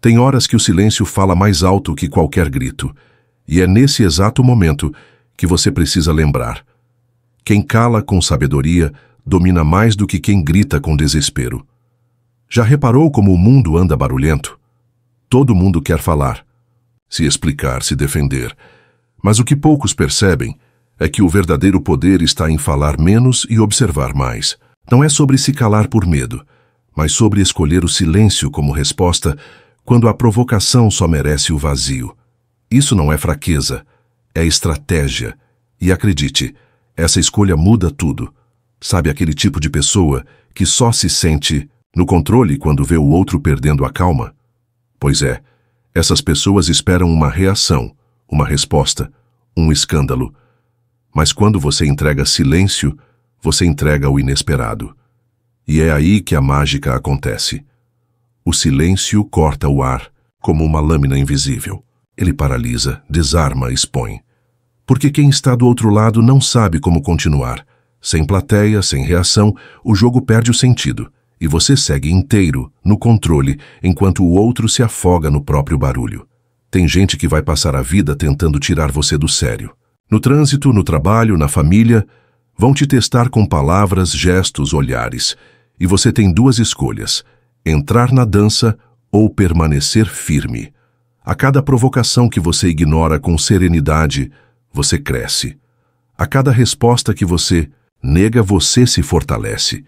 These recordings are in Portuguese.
Tem horas que o silêncio fala mais alto que qualquer grito, e é nesse exato momento que você precisa lembrar. Quem cala com sabedoria domina mais do que quem grita com desespero. Já reparou como o mundo anda barulhento? Todo mundo quer falar, se explicar, se defender. Mas o que poucos percebem é que o verdadeiro poder está em falar menos e observar mais. Não é sobre se calar por medo, mas sobre escolher o silêncio como resposta quando a provocação só merece o vazio. Isso não é fraqueza, é estratégia. E acredite, essa escolha muda tudo. Sabe aquele tipo de pessoa que só se sente no controle quando vê o outro perdendo a calma? Pois é, essas pessoas esperam uma reação, uma resposta, um escândalo. Mas quando você entrega silêncio, você entrega o inesperado. E é aí que a mágica acontece. O silêncio corta o ar, como uma lâmina invisível. Ele paralisa, desarma, expõe. Porque quem está do outro lado não sabe como continuar. Sem plateia, sem reação, o jogo perde o sentido. E você segue inteiro, no controle, enquanto o outro se afoga no próprio barulho. Tem gente que vai passar a vida tentando tirar você do sério. No trânsito, no trabalho, na família, vão te testar com palavras, gestos, olhares. E você tem duas escolhas: entrar na dança ou permanecer firme. A cada provocação que você ignora com serenidade, você cresce. A cada resposta que você nega, você se fortalece.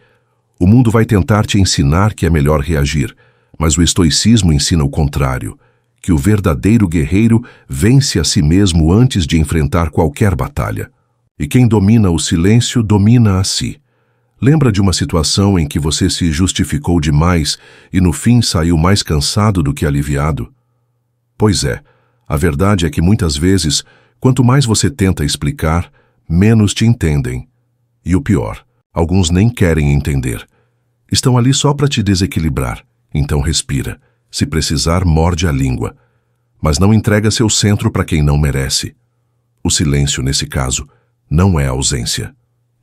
O mundo vai tentar te ensinar que é melhor reagir, mas o estoicismo ensina o contrário, que o verdadeiro guerreiro vence a si mesmo antes de enfrentar qualquer batalha. E quem domina o silêncio, domina a si. Lembra de uma situação em que você se justificou demais e no fim saiu mais cansado do que aliviado? Pois é, a verdade é que muitas vezes, quanto mais você tenta explicar, menos te entendem. E o pior, alguns nem querem entender. Estão ali só para te desequilibrar. Então respira. Se precisar, morde a língua. Mas não entrega seu centro para quem não merece. O silêncio, nesse caso, não é ausência.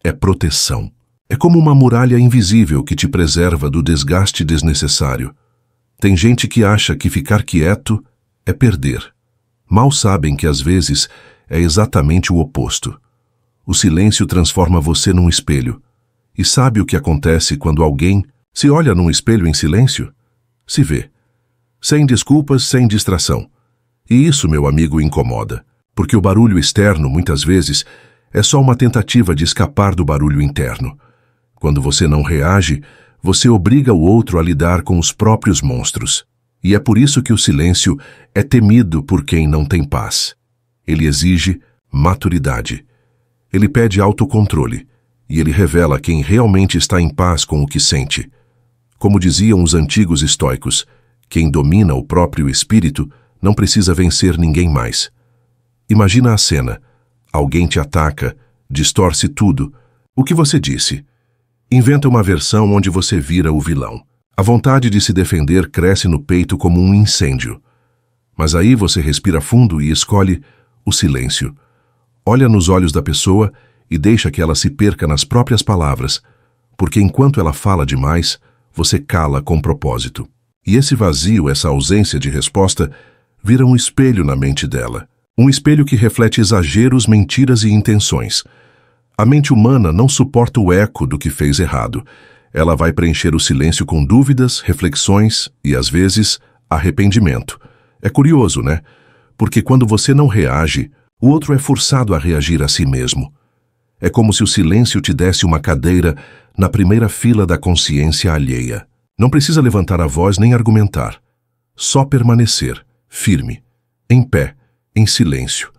É proteção. É como uma muralha invisível que te preserva do desgaste desnecessário. Tem gente que acha que ficar quieto é perder. Mal sabem que às vezes é exatamente o oposto. O silêncio transforma você num espelho. E sabe o que acontece quando alguém se olha num espelho em silêncio? Se vê. Sem desculpas, sem distração. E isso, meu amigo, incomoda. Porque o barulho externo, muitas vezes, é só uma tentativa de escapar do barulho interno. Quando você não reage, você obriga o outro a lidar com os próprios monstros. E é por isso que o silêncio é temido por quem não tem paz. Ele exige maturidade. Ele pede autocontrole. E ele revela quem realmente está em paz com o que sente. Como diziam os antigos estoicos, quem domina o próprio espírito não precisa vencer ninguém mais. Imagina a cena. Alguém te ataca, distorce tudo. O que você disse? Inventa uma versão onde você vira o vilão. A vontade de se defender cresce no peito como um incêndio. Mas aí você respira fundo e escolhe o silêncio. Olha nos olhos da pessoa e deixa que ela se perca nas próprias palavras, porque enquanto ela fala demais, você cala com propósito. E esse vazio, essa ausência de resposta, vira um espelho na mente dela. Um espelho que reflete exageros, mentiras e intenções. A mente humana não suporta o eco do que fez errado. Ela vai preencher o silêncio com dúvidas, reflexões e, às vezes, arrependimento. É curioso, né? Porque quando você não reage, o outro é forçado a reagir a si mesmo. É como se o silêncio te desse uma cadeira na primeira fila da consciência alheia. Não precisa levantar a voz nem argumentar. Só permanecer, firme, em pé, em silêncio.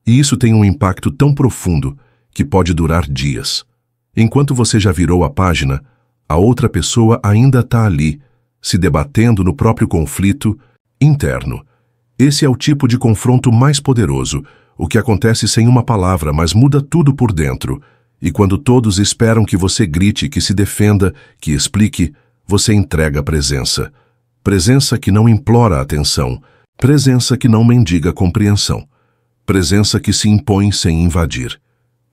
E isso tem um impacto tão profundo que pode durar dias. Enquanto você já virou a página, a outra pessoa ainda está ali, se debatendo no próprio conflito interno. Esse é o tipo de confronto mais poderoso, o que acontece sem uma palavra, mas muda tudo por dentro. E quando todos esperam que você grite, que se defenda, que explique, você entrega presença. Presença que não implora atenção. Presença que não mendiga compreensão. Presença que se impõe sem invadir.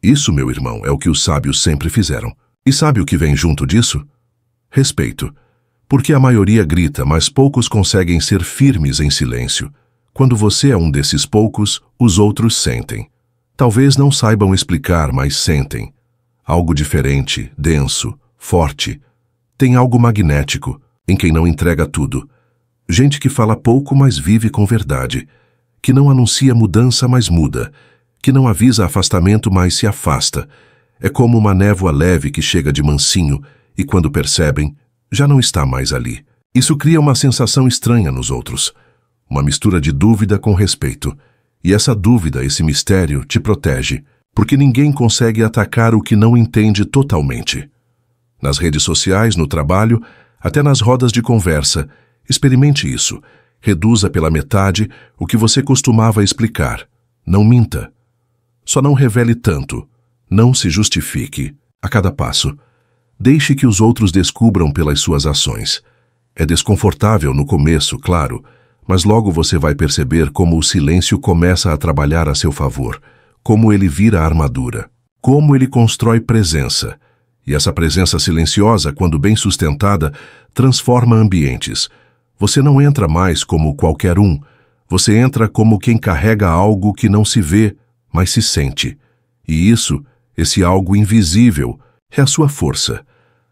Isso, meu irmão, é o que os sábios sempre fizeram. E sabe o que vem junto disso? Respeito. Porque a maioria grita, mas poucos conseguem ser firmes em silêncio. Quando você é um desses poucos, os outros sentem. Talvez não saibam explicar, mas sentem. Algo diferente, denso, forte. Tem algo magnético em quem não entrega tudo. Gente que fala pouco, mas vive com verdade. Que não anuncia mudança, mas muda. Que não avisa afastamento, mas se afasta. É como uma névoa leve que chega de mansinho e, quando percebem, já não está mais ali. Isso cria uma sensação estranha nos outros. Uma mistura de dúvida com respeito. E essa dúvida, esse mistério, te protege, porque ninguém consegue atacar o que não entende totalmente. Nas redes sociais, no trabalho, até nas rodas de conversa, experimente isso. Reduza pela metade o que você costumava explicar. Não minta. Só não revele tanto. Não se justifique a cada passo. Deixe que os outros descubram pelas suas ações. É desconfortável no começo, claro, mas logo você vai perceber como o silêncio começa a trabalhar a seu favor, como ele vira armadura, como ele constrói presença. E essa presença silenciosa, quando bem sustentada, transforma ambientes. Você não entra mais como qualquer um, você entra como quem carrega algo que não se vê, mas se sente. E isso, esse algo invisível, é a sua força.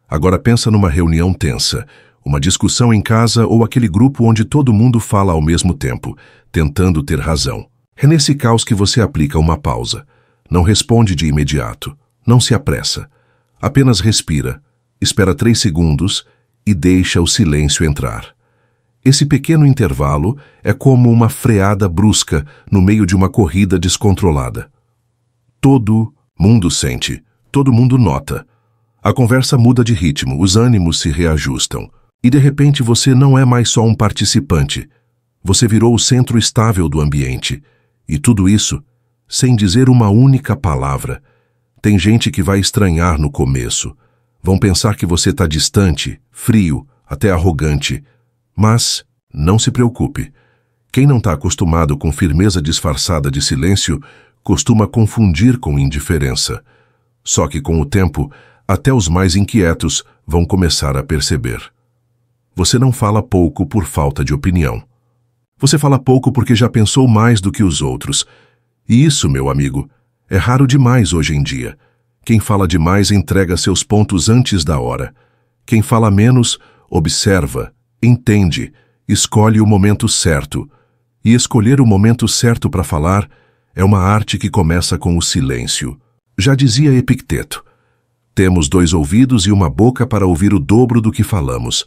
Agora pensa numa reunião tensa, uma discussão em casa ou aquele grupo onde todo mundo fala ao mesmo tempo, tentando ter razão. É nesse caos que você aplica uma pausa. Não responde de imediato. Não se apressa. Apenas respira, espera 3 segundos e deixa o silêncio entrar. Esse pequeno intervalo é como uma freada brusca no meio de uma corrida descontrolada. Todo mundo sente, todo mundo nota. A conversa muda de ritmo, os ânimos se reajustam. E de repente você não é mais só um participante. Você virou o centro estável do ambiente. E tudo isso, sem dizer uma única palavra. Tem gente que vai estranhar no começo. Vão pensar que você está distante, frio, até arrogante. Mas não se preocupe. Quem não está acostumado com firmeza disfarçada de silêncio costuma confundir com indiferença. Só que com o tempo, até os mais inquietos vão começar a perceber. Você não fala pouco por falta de opinião. Você fala pouco porque já pensou mais do que os outros. E isso, meu amigo, é raro demais hoje em dia. Quem fala demais entrega seus pontos antes da hora. Quem fala menos, observa, entende, escolhe o momento certo. E escolher o momento certo para falar é uma arte que começa com o silêncio. Já dizia Epicteto: temos 2 ouvidos e uma boca para ouvir o dobro do que falamos.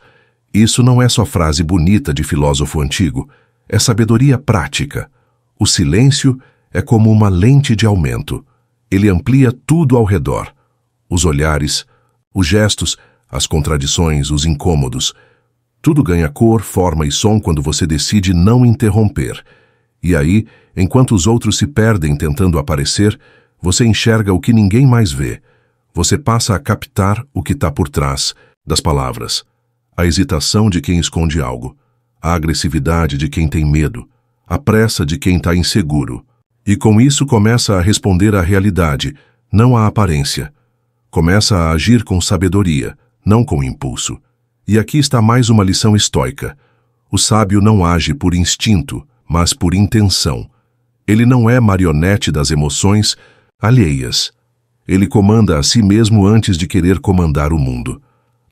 Isso não é só frase bonita de filósofo antigo, é sabedoria prática. O silêncio é como uma lente de aumento. Ele amplia tudo ao redor. Os olhares, os gestos, as contradições, os incômodos. Tudo ganha cor, forma e som quando você decide não interromper. E aí, enquanto os outros se perdem tentando aparecer, você enxerga o que ninguém mais vê. Você passa a captar o que está por trás das palavras. A hesitação de quem esconde algo, a agressividade de quem tem medo, a pressa de quem está inseguro. E com isso começa a responder à realidade, não à aparência. Começa a agir com sabedoria, não com impulso. E aqui está mais uma lição estoica. O sábio não age por instinto, mas por intenção. Ele não é marionete das emoções alheias. Ele comanda a si mesmo antes de querer comandar o mundo.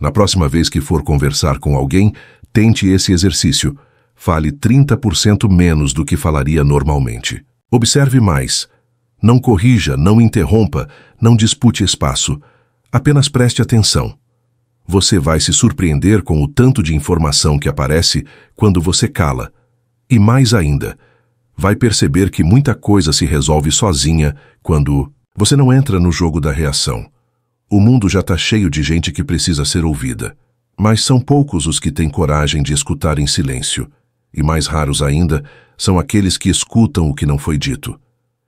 Na próxima vez que for conversar com alguém, tente esse exercício. Fale 30% menos do que falaria normalmente. Observe mais. Não corrija, não interrompa, não dispute espaço. Apenas preste atenção. Você vai se surpreender com o tanto de informação que aparece quando você cala. E mais ainda, vai perceber que muita coisa se resolve sozinha quando você não entra no jogo da reação. O mundo já está cheio de gente que precisa ser ouvida, mas são poucos os que têm coragem de escutar em silêncio, e mais raros ainda são aqueles que escutam o que não foi dito.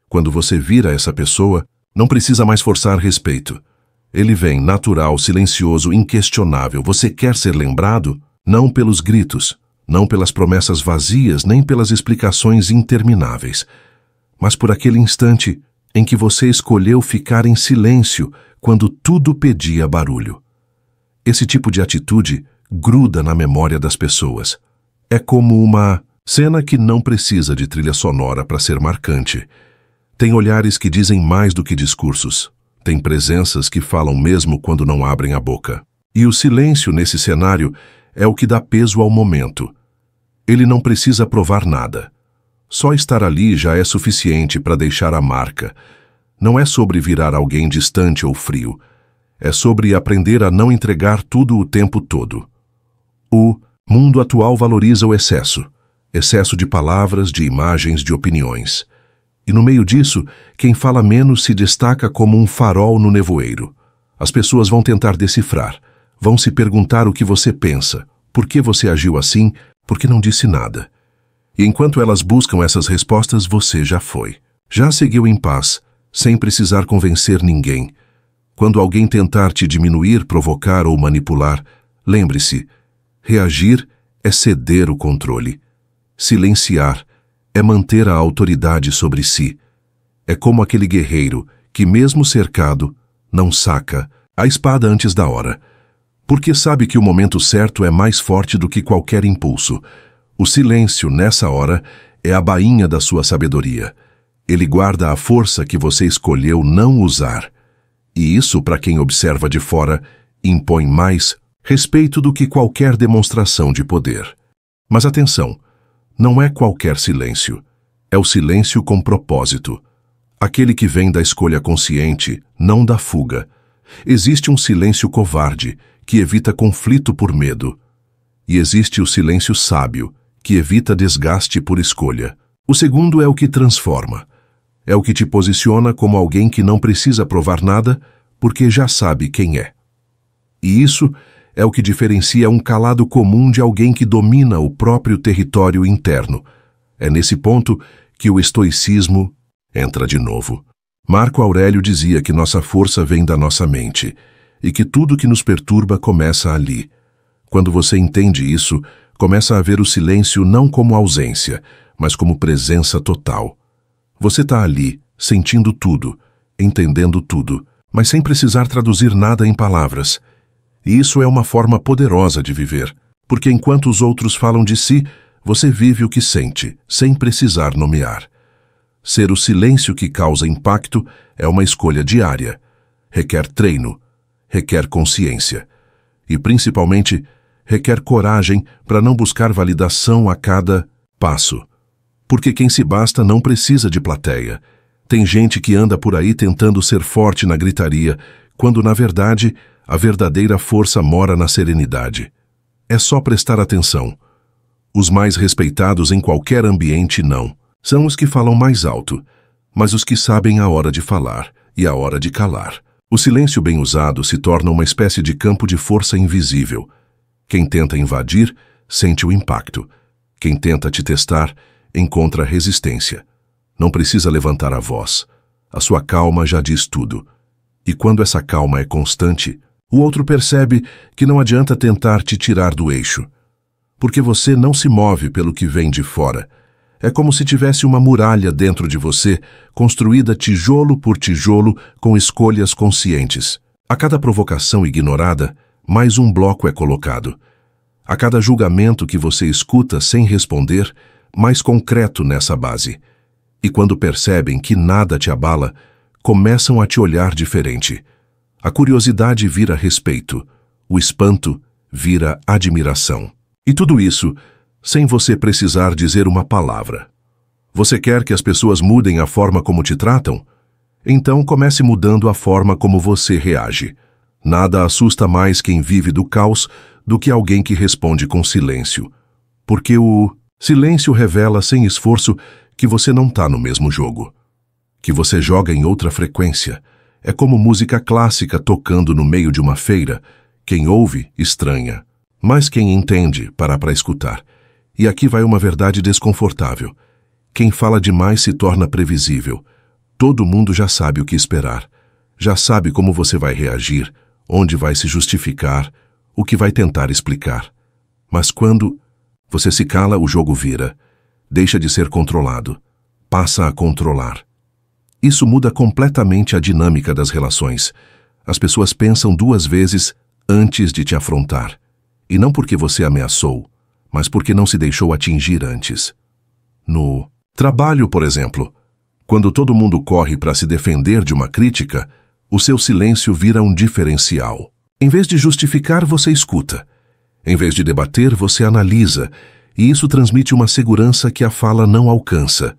Quando você vira essa pessoa, não precisa mais forçar respeito. Ele vem natural, silencioso, inquestionável. Você quer ser lembrado? Não pelos gritos, não pelas promessas vazias, nem pelas explicações intermináveis, mas por aquele instante em que você escolheu ficar em silêncio quando tudo pedia barulho. Esse tipo de atitude gruda na memória das pessoas. É como uma cena que não precisa de trilha sonora para ser marcante. Tem olhares que dizem mais do que discursos. Tem presenças que falam mesmo quando não abrem a boca. E o silêncio nesse cenário é o que dá peso ao momento. Ele não precisa provar nada. Só estar ali já é suficiente para deixar a marca. Não é sobre virar alguém distante ou frio. É sobre aprender a não entregar tudo o tempo todo. O mundo atual valoriza o excesso. Excesso de palavras, de imagens, de opiniões. E no meio disso, quem fala menos se destaca como um farol no nevoeiro. As pessoas vão tentar decifrar. Vão se perguntar o que você pensa. Por que você agiu assim? Por que não disse nada? E enquanto elas buscam essas respostas, você já foi. Já seguiu em paz, sem precisar convencer ninguém. Quando alguém tentar te diminuir, provocar ou manipular, lembre-se, reagir é ceder o controle. Silenciar é manter a autoridade sobre si. É como aquele guerreiro que, mesmo cercado, não saca a espada antes da hora, porque sabe que o momento certo é mais forte do que qualquer impulso. O silêncio, nessa hora, é a bainha da sua sabedoria. Ele guarda a força que você escolheu não usar. E isso, para quem observa de fora, impõe mais respeito do que qualquer demonstração de poder. Mas atenção, não é qualquer silêncio. É o silêncio com propósito. Aquele que vem da escolha consciente, não da fuga. Existe um silêncio covarde, que evita conflito por medo. E existe o silêncio sábio, que evita desgaste por escolha. O segundo é o que transforma. É o que te posiciona como alguém que não precisa provar nada, porque já sabe quem é. E isso é o que diferencia um calado comum de alguém que domina o próprio território interno. É nesse ponto que o estoicismo entra de novo. Marco Aurélio dizia que nossa força vem da nossa mente, e que tudo que nos perturba começa ali. Quando você entende isso, começa a ver o silêncio não como ausência, mas como presença total. Você está ali, sentindo tudo, entendendo tudo, mas sem precisar traduzir nada em palavras. E isso é uma forma poderosa de viver, porque enquanto os outros falam de si, você vive o que sente, sem precisar nomear. Ser o silêncio que causa impacto é uma escolha diária. Requer treino, requer consciência. E, principalmente, requer coragem para não buscar validação a cada passo. Porque quem se basta não precisa de plateia. Tem gente que anda por aí tentando ser forte na gritaria, quando, na verdade, a verdadeira força mora na serenidade. É só prestar atenção. Os mais respeitados em qualquer ambiente não. São os que falam mais alto, mas os que sabem a hora de falar e a hora de calar. O silêncio bem usado se torna uma espécie de campo de força invisível. Quem tenta invadir, sente o impacto. Quem tenta te testar, encontra resistência. Não precisa levantar a voz. A sua calma já diz tudo. E quando essa calma é constante, o outro percebe que não adianta tentar te tirar do eixo. Porque você não se move pelo que vem de fora. É como se tivesse uma muralha dentro de você, construída tijolo por tijolo com escolhas conscientes. A cada provocação ignorada, mais um bloco é colocado. A cada julgamento que você escuta sem responder, mais concreto nessa base. E quando percebem que nada te abala, começam a te olhar diferente. A curiosidade vira respeito, o espanto vira admiração. E tudo isso sem você precisar dizer uma palavra. Você quer que as pessoas mudem a forma como te tratam? Então comece mudando a forma como você reage. Nada assusta mais quem vive do caos do que alguém que responde com silêncio. Porque o silêncio revela sem esforço que você não está no mesmo jogo. Que você joga em outra frequência. É como música clássica tocando no meio de uma feira. Quem ouve, estranha. Mas quem entende, para escutar. E aqui vai uma verdade desconfortável. Quem fala demais se torna previsível. Todo mundo já sabe o que esperar. Já sabe como você vai reagir, onde vai se justificar, o que vai tentar explicar. Mas quando você se cala, o jogo vira. Deixa de ser controlado. Passa a controlar. Isso muda completamente a dinâmica das relações. As pessoas pensam duas vezes antes de te afrontar. E não porque você ameaçou, mas porque não se deixou atingir antes. No trabalho, por exemplo, quando todo mundo corre para se defender de uma crítica, o seu silêncio vira um diferencial. Em vez de justificar, você escuta. Em vez de debater, você analisa, e isso transmite uma segurança que a fala não alcança.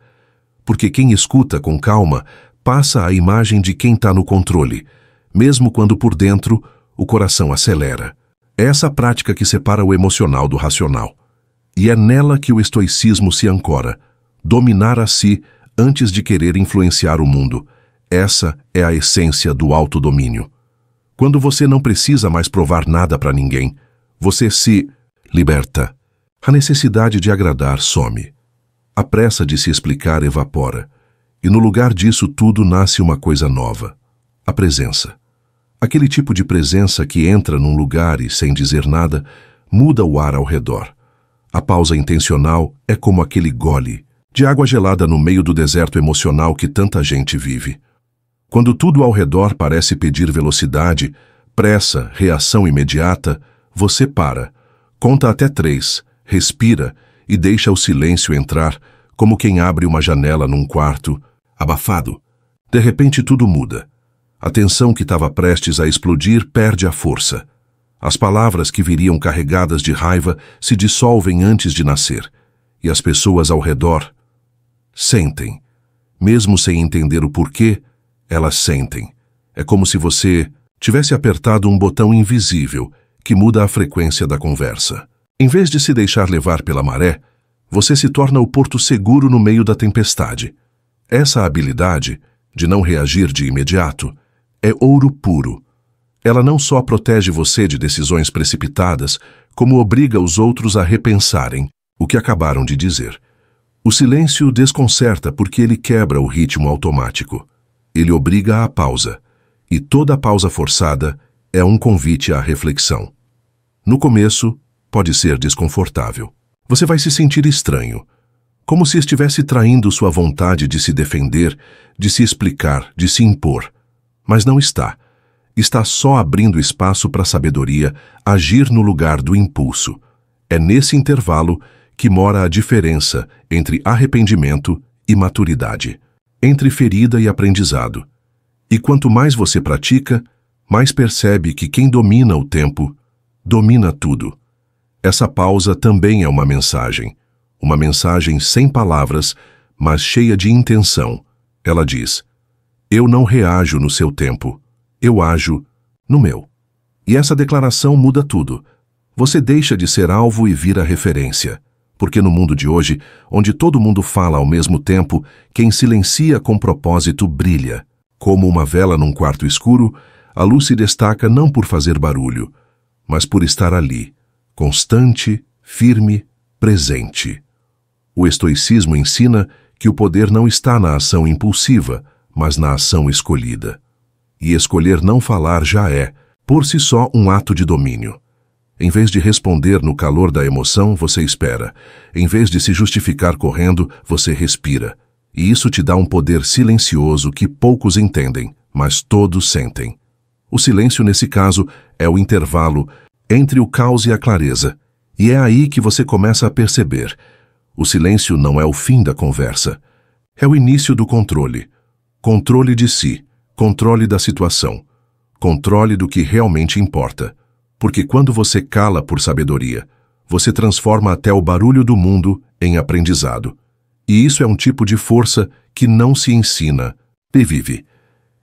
Porque quem escuta com calma passa a imagem de quem está no controle, mesmo quando por dentro o coração acelera. É essa prática que separa o emocional do racional. E é nela que o estoicismo se ancora. Dominar a si antes de querer influenciar o mundo. Essa é a essência do autodomínio. Quando você não precisa mais provar nada para ninguém, você se liberta. A necessidade de agradar some. A pressa de se explicar evapora. E no lugar disso tudo nasce uma coisa nova. A presença. Aquele tipo de presença que entra num lugar e, sem dizer nada, muda o ar ao redor. A pausa intencional é como aquele gole de água gelada no meio do deserto emocional que tanta gente vive. Quando tudo ao redor parece pedir velocidade, pressa, reação imediata, você para, conta até 3, respira e deixa o silêncio entrar, como quem abre uma janela num quarto, abafado. De repente tudo muda. A tensão que estava prestes a explodir perde a força. As palavras que viriam carregadas de raiva se dissolvem antes de nascer, e as pessoas ao redor sentem. Mesmo sem entender o porquê, elas sentem. É como se você tivesse apertado um botão invisível que muda a frequência da conversa. Em vez de se deixar levar pela maré, você se torna o porto seguro no meio da tempestade. Essa habilidade, de não reagir de imediato, é ouro puro. Ela não só protege você de decisões precipitadas, como obriga os outros a repensarem o que acabaram de dizer. O silêncio desconcerta porque ele quebra o ritmo automático. Ele obriga à pausa, e toda pausa forçada é um convite à reflexão. No começo, pode ser desconfortável. Você vai se sentir estranho, como se estivesse traindo sua vontade de se defender, de se explicar, de se impor. Mas não está. Está só abrindo espaço para a sabedoria agir no lugar do impulso. É nesse intervalo que mora a diferença entre arrependimento e maturidade, entre ferida e aprendizado. E quanto mais você pratica, mais percebe que quem domina o tempo, domina tudo. Essa pausa também é uma mensagem sem palavras, mas cheia de intenção. Ela diz: eu não reajo no seu tempo, eu ajo no meu. E essa declaração muda tudo. Você deixa de ser alvo e vira referência. Porque no mundo de hoje, onde todo mundo fala ao mesmo tempo, quem silencia com propósito brilha. Como uma vela num quarto escuro, a luz se destaca não por fazer barulho, mas por estar ali, constante, firme, presente. O estoicismo ensina que o poder não está na ação impulsiva, mas na ação escolhida. E escolher não falar já é, por si só, um ato de domínio. Em vez de responder no calor da emoção, você espera. Em vez de se justificar correndo, você respira. E isso te dá um poder silencioso que poucos entendem, mas todos sentem. O silêncio, nesse caso, é o intervalo entre o caos e a clareza. E é aí que você começa a perceber. O silêncio não é o fim da conversa. É o início do controle. Controle de si, controle da situação, controle do que realmente importa. Porque quando você cala por sabedoria, você transforma até o barulho do mundo em aprendizado. E isso é um tipo de força que não se ensina, se vive.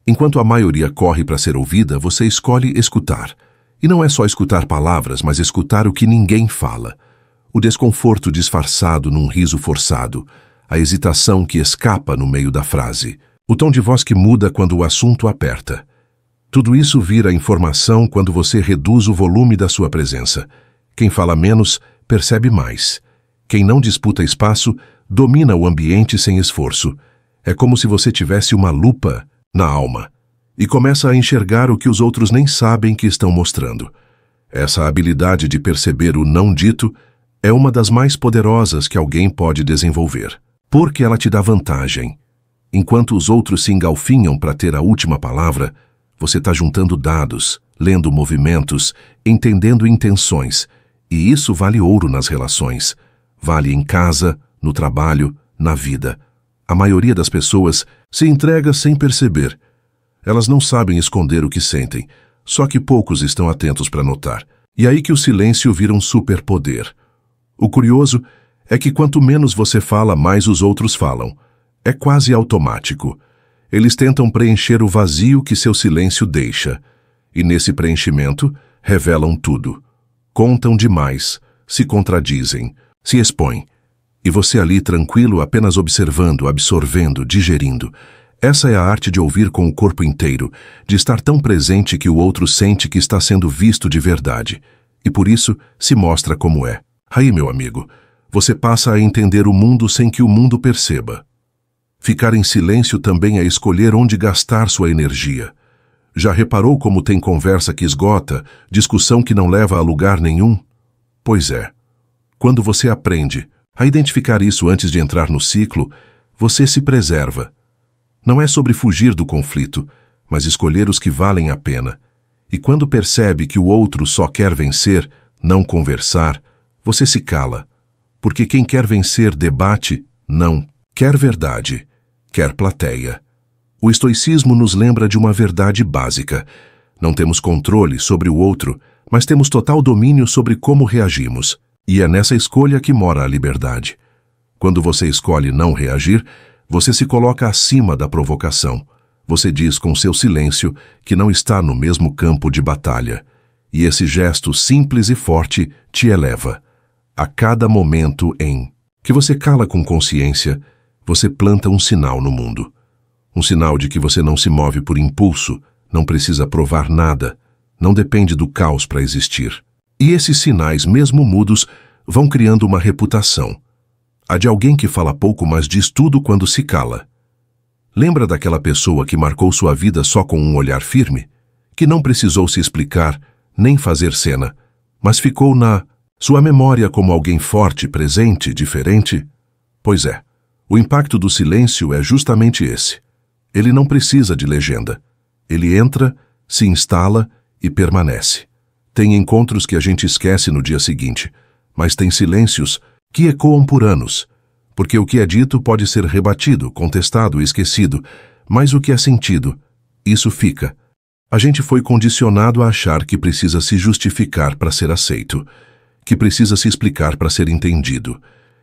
Enquanto a maioria corre para ser ouvida, você escolhe escutar. E não é só escutar palavras, mas escutar o que ninguém fala. O desconforto disfarçado num riso forçado, a hesitação que escapa no meio da frase, o tom de voz que muda quando o assunto aperta. Tudo isso vira informação quando você reduz o volume da sua presença. Quem fala menos, percebe mais. Quem não disputa espaço, domina o ambiente sem esforço. É como se você tivesse uma lupa na alma e começa a enxergar o que os outros nem sabem que estão mostrando. Essa habilidade de perceber o não dito é uma das mais poderosas que alguém pode desenvolver, porque ela te dá vantagem. Enquanto os outros se engalfinham para ter a última palavra, você está juntando dados, lendo movimentos, entendendo intenções, E isso vale ouro nas relações. Vale em casa, no trabalho, na vida. A maioria das pessoas se entrega sem perceber. Elas não sabem esconder o que sentem, só que poucos estão atentos para notar. E aí que o silêncio vira um superpoder. O curioso é que quanto menos você fala, mais os outros falam. É quase automático. Eles tentam preencher o vazio que seu silêncio deixa. E nesse preenchimento, revelam tudo. Contam demais, se contradizem, se expõem. E você ali tranquilo, apenas observando, absorvendo, digerindo. Essa é a arte de ouvir com o corpo inteiro, de estar tão presente que o outro sente que está sendo visto de verdade. E por isso se mostra como é. Aí, meu amigo, você passa a entender o mundo sem que o mundo perceba. Ficar em silêncio também é escolher onde gastar sua energia. Já reparou como tem conversa que esgota, discussão que não leva a lugar nenhum? Pois é. Quando você aprende a identificar isso antes de entrar no ciclo, você se preserva. Não é sobre fugir do conflito, mas escolher os que valem a pena. E quando percebe que o outro só quer vencer, não conversar, você se cala. Porque quem quer vencer debate, não. Quer verdade, quer plateia. O estoicismo nos lembra de uma verdade básica. Não temos controle sobre o outro, mas temos total domínio sobre como reagimos. E é nessa escolha que mora a liberdade. Quando você escolhe não reagir, você se coloca acima da provocação. Você diz com seu silêncio que não está no mesmo campo de batalha. E esse gesto simples e forte te eleva. A cada momento em que você cala com consciência, você planta um sinal no mundo. Um sinal de que você não se move por impulso, não precisa provar nada, não depende do caos para existir. E esses sinais, mesmo mudos, vão criando uma reputação. A de alguém que fala pouco, mas diz tudo quando se cala. Lembra daquela pessoa que marcou sua vida só com um olhar firme? Que não precisou se explicar, nem fazer cena, mas ficou na sua memória como alguém forte, presente, diferente? Pois é, o impacto do silêncio é justamente esse. Ele não precisa de legenda. Ele entra, se instala e permanece. Tem encontros que a gente esquece no dia seguinte, mas tem silêncios que ecoam por anos, porque o que é dito pode ser rebatido, contestado, esquecido, mas o que é sentido, isso fica. A gente foi condicionado a achar que precisa se justificar para ser aceito, que precisa se explicar para ser entendido,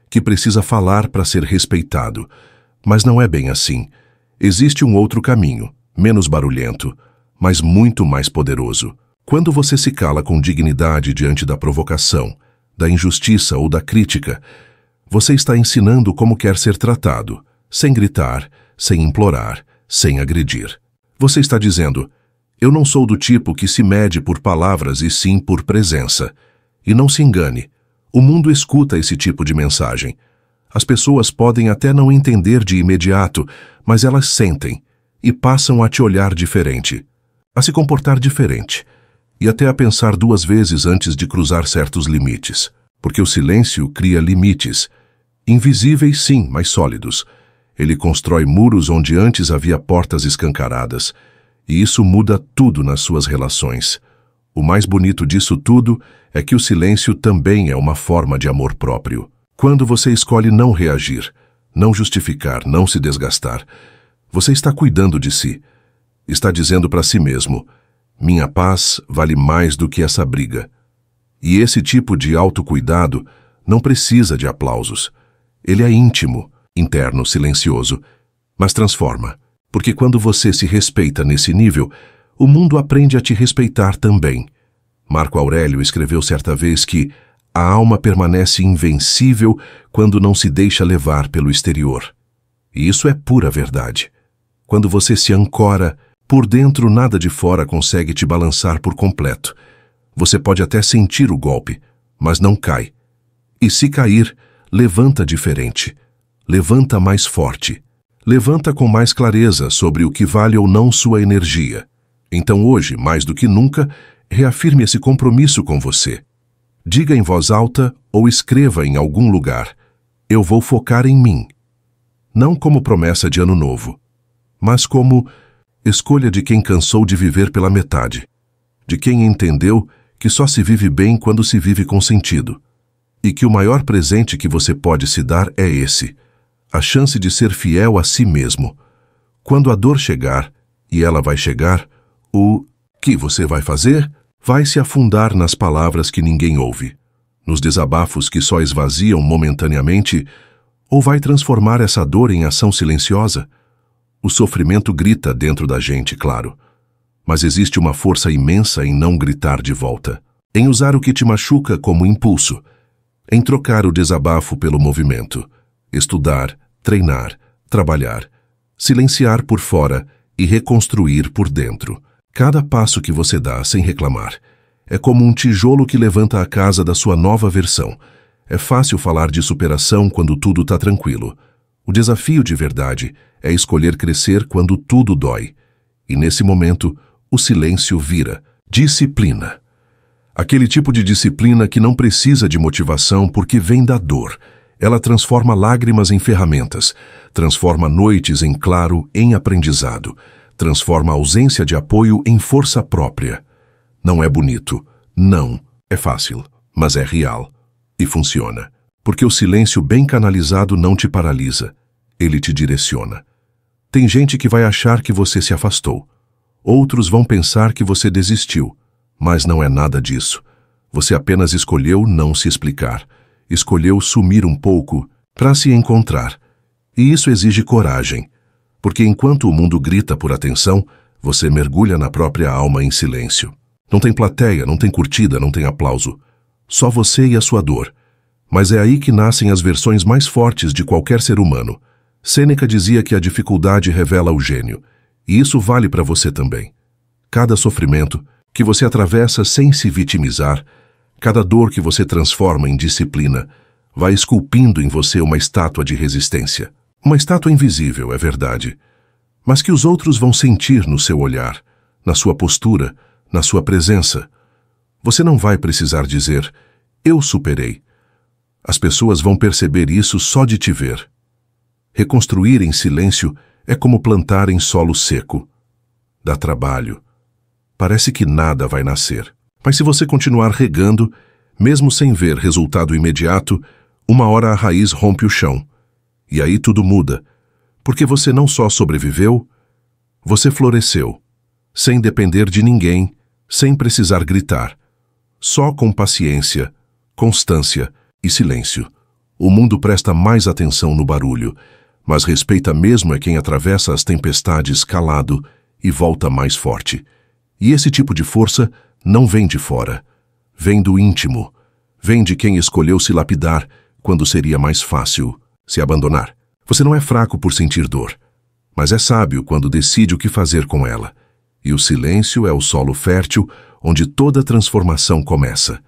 que precisa falar para ser respeitado, mas não é bem assim. Existe um outro caminho, menos barulhento, mas muito mais poderoso. Quando você se cala com dignidade diante da provocação, da injustiça ou da crítica, você está ensinando como quer ser tratado, sem gritar, sem implorar, sem agredir. Você está dizendo, eu não sou do tipo que se mede por palavras e sim por presença. E não se engane, o mundo escuta esse tipo de mensagem. As pessoas podem até não entender de imediato, mas elas sentem e passam a te olhar diferente, a se comportar diferente. E até a pensar duas vezes antes de cruzar certos limites, porque o silêncio cria limites, invisíveis sim, mas sólidos. Ele constrói muros onde antes havia portas escancaradas, e isso muda tudo nas suas relações. O mais bonito disso tudo é que o silêncio também é uma forma de amor próprio. Quando você escolhe não reagir, não justificar, não se desgastar, você está cuidando de si. Está dizendo para si mesmo, minha paz vale mais do que essa briga. E esse tipo de autocuidado não precisa de aplausos. Ele é íntimo, interno, silencioso, mas transforma. Porque quando você se respeita nesse nível, o mundo aprende a te respeitar também. Marco Aurélio escreveu certa vez que a alma permanece invencível quando não se deixa levar pelo exterior. E isso é pura verdade. Quando você se ancora, por dentro nada de fora consegue te balançar por completo. Você pode até sentir o golpe, mas não cai. E se cair, levanta diferente. Levanta mais forte. Levanta com mais clareza sobre o que vale ou não sua energia. Então hoje, mais do que nunca, reafirme esse compromisso com você. Diga em voz alta ou escreva em algum lugar, eu vou focar em mim. Não como promessa de ano novo, mas como escolha de quem cansou de viver pela metade, de quem entendeu que só se vive bem quando se vive com sentido, e que o maior presente que você pode se dar é esse, a chance de ser fiel a si mesmo. Quando a dor chegar, e ela vai chegar, o que você vai fazer vai se afundar nas palavras que ninguém ouve, nos desabafos que só esvaziam momentaneamente, ou vai transformar essa dor em ação silenciosa? O sofrimento grita dentro da gente, claro, mas existe uma força imensa em não gritar de volta, em usar o que te machuca como impulso, em trocar o desabafo pelo movimento, estudar, treinar, trabalhar, silenciar por fora e reconstruir por dentro. Cada passo que você dá sem reclamar é como um tijolo que levanta a casa da sua nova versão. É fácil falar de superação quando tudo está tranquilo. O desafio de verdade é escolher crescer quando tudo dói. E nesse momento, o silêncio vira disciplina. Aquele tipo de disciplina que não precisa de motivação porque vem da dor. Ela transforma lágrimas em ferramentas, transforma noites em claro em aprendizado, transforma a ausência de apoio em força própria. Não é bonito, não é fácil, mas é real e funciona. Porque o silêncio bem canalizado não te paralisa, ele te direciona. Tem gente que vai achar que você se afastou. Outros vão pensar que você desistiu, mas não é nada disso. Você apenas escolheu não se explicar. Escolheu sumir um pouco para se encontrar. E isso exige coragem, porque enquanto o mundo grita por atenção, você mergulha na própria alma em silêncio. Não tem plateia, não tem curtida, não tem aplauso. Só você e a sua dor. Mas é aí que nascem as versões mais fortes de qualquer ser humano. Sêneca dizia que a dificuldade revela o gênio, e isso vale para você também. Cada sofrimento que você atravessa sem se vitimizar, cada dor que você transforma em disciplina, vai esculpindo em você uma estátua de resistência. Uma estátua invisível, é verdade, mas que os outros vão sentir no seu olhar, na sua postura, na sua presença. Você não vai precisar dizer, eu superei. As pessoas vão perceber isso só de te ver. Reconstruir em silêncio é como plantar em solo seco. Dá trabalho. Parece que nada vai nascer. Mas se você continuar regando, mesmo sem ver resultado imediato, uma hora a raiz rompe o chão. E aí tudo muda, porque você não só sobreviveu, você floresceu, sem depender de ninguém, sem precisar gritar. Só com paciência, constância e silêncio. O mundo presta mais atenção no barulho, mas respeita mesmo é quem atravessa as tempestades calado e volta mais forte. E esse tipo de força não vem de fora, vem do íntimo, vem de quem escolheu se lapidar quando seria mais fácil se abandonar. Você não é fraco por sentir dor, mas é sábio quando decide o que fazer com ela. E o silêncio é o solo fértil onde toda transformação começa.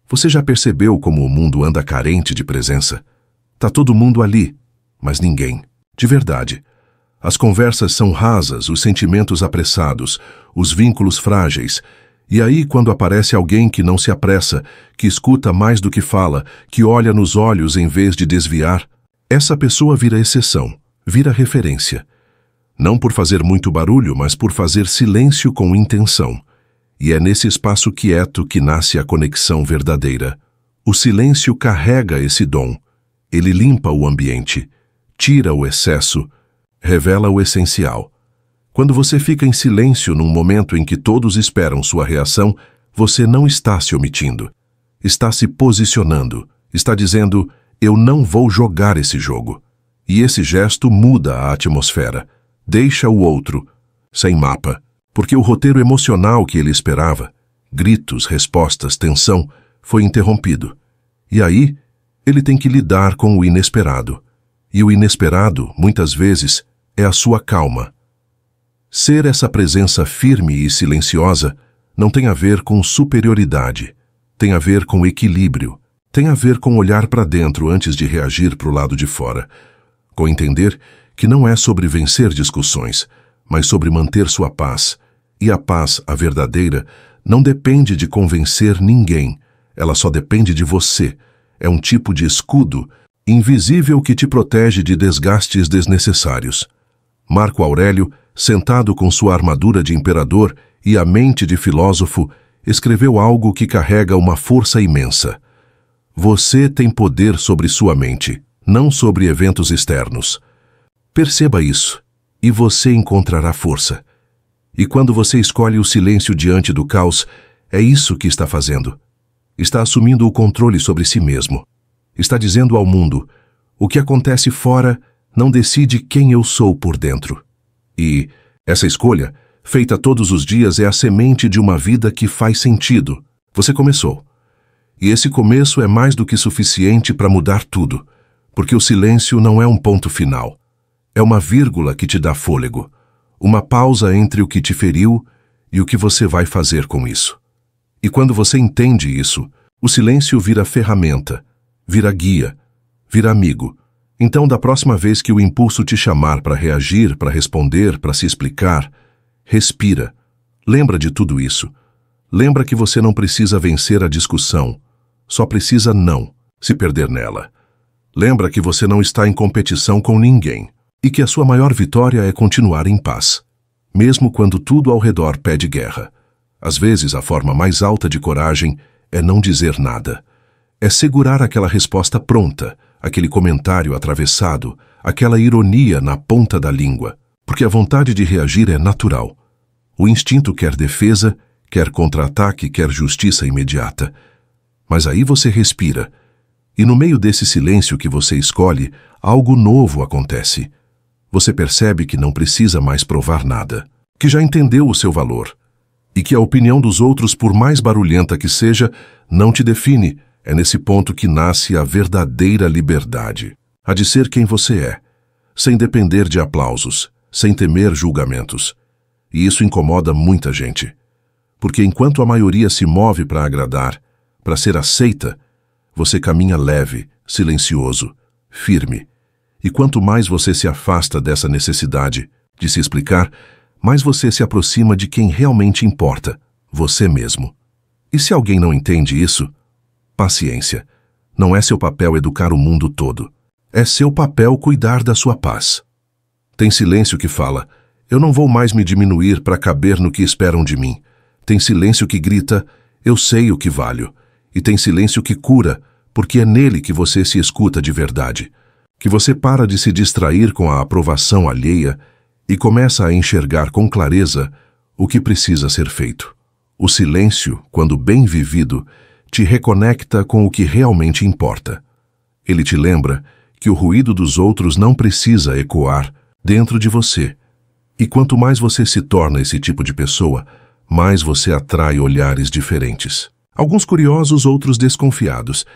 Você já percebeu como o mundo anda carente de presença? Tá todo mundo ali, mas ninguém, de verdade. As conversas são rasas, os sentimentos apressados, os vínculos frágeis. E aí, quando aparece alguém que não se apressa, que escuta mais do que fala, que olha nos olhos em vez de desviar, essa pessoa vira exceção, vira referência. Não por fazer muito barulho, mas por fazer silêncio com intenção. E é nesse espaço quieto que nasce a conexão verdadeira. O silêncio carrega esse dom. Ele limpa o ambiente, tira o excesso, revela o essencial. Quando você fica em silêncio num momento em que todos esperam sua reação, você não está se omitindo. Está se posicionando, está dizendo, eu não vou jogar esse jogo. E esse gesto muda a atmosfera, deixa o outro sem mapa, porque o roteiro emocional que ele esperava, gritos, respostas, tensão, foi interrompido. E aí, ele tem que lidar com o inesperado. E o inesperado, muitas vezes, é a sua calma. Ser essa presença firme e silenciosa não tem a ver com superioridade, tem a ver com equilíbrio, tem a ver com olhar para dentro antes de reagir para o lado de fora, com entender que não é sobre vencer discussões, mas sobre manter sua paz. E a paz, a verdadeira, não depende de convencer ninguém, ela só depende de você. É um tipo de escudo invisível que te protege de desgastes desnecessários. Marco Aurélio, sentado com sua armadura de imperador e a mente de filósofo, escreveu algo que carrega uma força imensa. Você tem poder sobre sua mente, não sobre eventos externos. Perceba isso, e você encontrará força. E quando você escolhe o silêncio diante do caos, é isso que está fazendo. Está assumindo o controle sobre si mesmo. Está dizendo ao mundo: o que acontece fora não decide quem eu sou por dentro. E essa escolha, feita todos os dias, é a semente de uma vida que faz sentido. Você começou. E esse começo é mais do que suficiente para mudar tudo, porque o silêncio não é um ponto final. É uma vírgula que te dá fôlego, uma pausa entre o que te feriu e o que você vai fazer com isso. E quando você entende isso, o silêncio vira ferramenta, vira guia, vira amigo. Então, da próxima vez que o impulso te chamar para reagir, para responder, para se explicar, respira. Lembra de tudo isso. Lembra que você não precisa vencer a discussão, só precisa não se perder nela. Lembra que você não está em competição com ninguém e que a sua maior vitória é continuar em paz, mesmo quando tudo ao redor pede guerra. Às vezes, a forma mais alta de coragem é não dizer nada. É segurar aquela resposta pronta, aquele comentário atravessado, aquela ironia na ponta da língua, porque a vontade de reagir é natural. O instinto quer defesa, quer contra-ataque, quer justiça imediata. Mas aí você respira, e no meio desse silêncio que você escolhe, algo novo acontece. Você percebe que não precisa mais provar nada, que já entendeu o seu valor, e que a opinião dos outros, por mais barulhenta que seja, não te define. É nesse ponto que nasce a verdadeira liberdade, a de ser quem você é, sem depender de aplausos, sem temer julgamentos. E isso incomoda muita gente, porque enquanto a maioria se move para agradar, para ser aceita, você caminha leve, silencioso, firme. E quanto mais você se afasta dessa necessidade de se explicar, mais você se aproxima de quem realmente importa, você mesmo. E se alguém não entende isso, paciência. Não é seu papel educar o mundo todo. É seu papel cuidar da sua paz. Tem silêncio que fala: eu não vou mais me diminuir para caber no que esperam de mim. Tem silêncio que grita: eu sei o que valho. E tem silêncio que cura, porque é nele que você se escuta de verdade. Que você para de se distrair com a aprovação alheia e começa a enxergar com clareza o que precisa ser feito. O silêncio, quando bem vivido, te reconecta com o que realmente importa. Ele te lembra que o ruído dos outros não precisa ecoar dentro de você. E quanto mais você se torna esse tipo de pessoa, mais você atrai olhares diferentes. Alguns curiosos, outros desconfiados.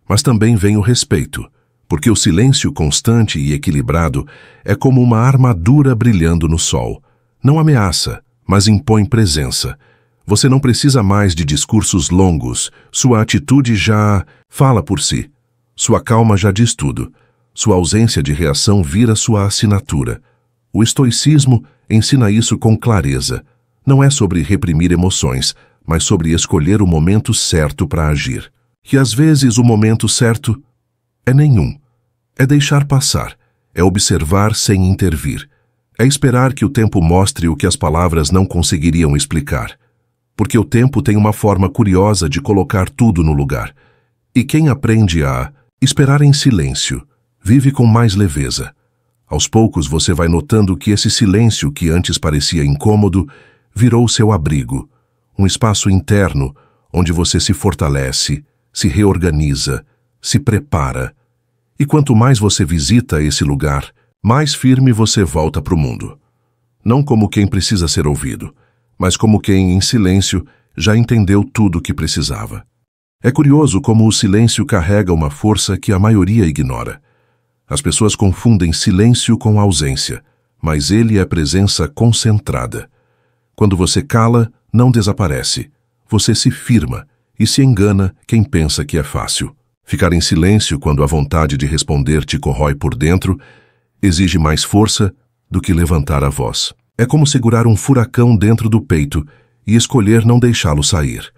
Mas também vem o respeito, porque o silêncio constante e equilibrado é como uma armadura brilhando no sol. Não ameaça, mas impõe presença. Você não precisa mais de discursos longos, sua atitude já fala por si. Sua calma já diz tudo. Sua ausência de reação vira sua assinatura. O estoicismo ensina isso com clareza. Não é sobre reprimir emoções, mas sobre escolher o momento certo para agir. E às vezes o momento certo é nenhum. É deixar passar, é observar sem intervir. É esperar que o tempo mostre o que as palavras não conseguiriam explicar. Porque o tempo tem uma forma curiosa de colocar tudo no lugar. E quem aprende a esperar em silêncio, vive com mais leveza. Aos poucos você vai notando que esse silêncio que antes parecia incômodo, virou seu abrigo, um espaço interno onde você se fortalece, se reorganiza, se prepara. E quanto mais você visita esse lugar, mais firme você volta para o mundo. Não como quem precisa ser ouvido, mas como quem, em silêncio, já entendeu tudo o que precisava. É curioso como o silêncio carrega uma força que a maioria ignora. As pessoas confundem silêncio com ausência, mas ele é presença concentrada. Quando você cala, não desaparece. Você se firma e se engana quem pensa que é fácil. Ficar em silêncio quando a vontade de responder te corrói por dentro exige mais força do que levantar a voz. É como segurar um furacão dentro do peito e escolher não deixá-lo sair.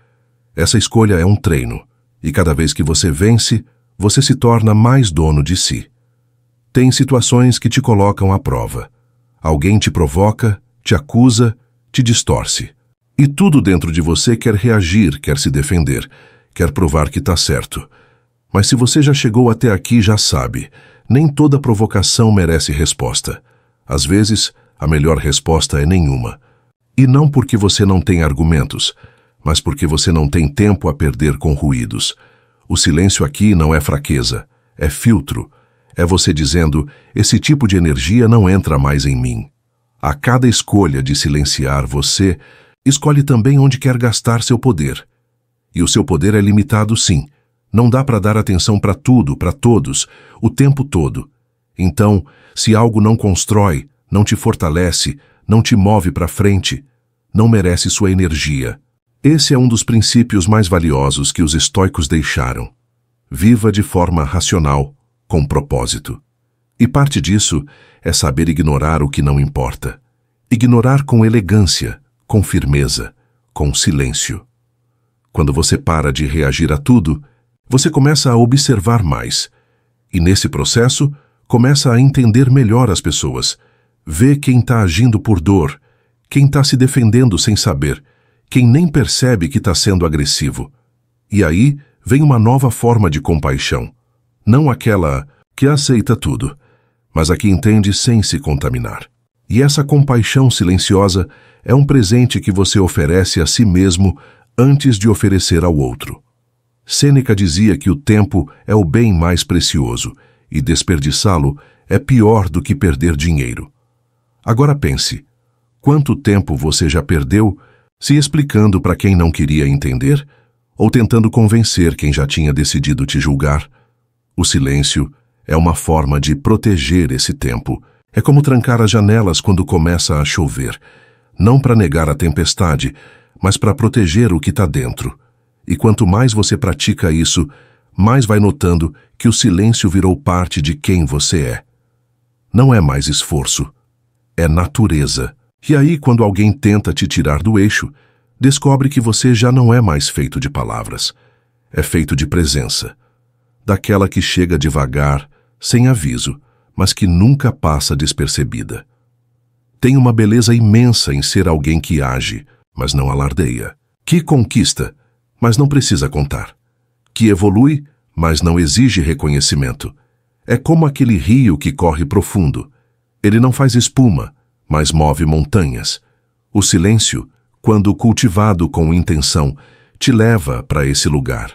Essa escolha é um treino, e cada vez que você vence, você se torna mais dono de si. Tem situações que te colocam à prova. Alguém te provoca, te acusa, te distorce. E tudo dentro de você quer reagir, quer se defender, quer provar que está certo. Mas se você já chegou até aqui, já sabe, nem toda provocação merece resposta. Às vezes, a melhor resposta é nenhuma. E não porque você não tem argumentos, mas porque você não tem tempo a perder com ruídos. O silêncio aqui não é fraqueza, é filtro. É você dizendo, esse tipo de energia não entra mais em mim. A cada escolha de silenciar você, escolhe também onde quer gastar seu poder. E o seu poder é limitado, sim. Não dá para dar atenção para tudo, para todos, o tempo todo. Então, se algo não constrói, não te fortalece, não te move para frente, não merece sua energia. Esse é um dos princípios mais valiosos que os estoicos deixaram. Viva de forma racional, com propósito. E parte disso é saber ignorar o que não importa. Ignorar com elegância, com firmeza, com silêncio. Quando você para de reagir a tudo, você começa a observar mais. E nesse processo, começa a entender melhor as pessoas. Vê quem está agindo por dor, quem está se defendendo sem saber, quem nem percebe que está sendo agressivo. E aí vem uma nova forma de compaixão. Não aquela que aceita tudo, mas a que entende sem se contaminar. E essa compaixão silenciosa é um presente que você oferece a si mesmo antes de oferecer ao outro. Sêneca dizia que o tempo é o bem mais precioso e desperdiçá-lo é pior do que perder dinheiro. Agora pense, quanto tempo você já perdeu se explicando para quem não queria entender ou tentando convencer quem já tinha decidido te julgar? O silêncio é uma forma de proteger esse tempo. É como trancar as janelas quando começa a chover, não para negar a tempestade, mas para proteger o que está dentro. E quanto mais você pratica isso, mais vai notando que o silêncio virou parte de quem você é. Não é mais esforço, é natureza. E aí, quando alguém tenta te tirar do eixo, descobre que você já não é mais feito de palavras. É feito de presença. Daquela que chega devagar, sem aviso, mas que nunca passa despercebida. Tem uma beleza imensa em ser alguém que age, mas não alardeia. Que conquista, mas não precisa contar. Que evolui, mas não exige reconhecimento. É como aquele rio que corre profundo. Ele não faz espuma, mas move montanhas. O silêncio, quando cultivado com intenção, te leva para esse lugar.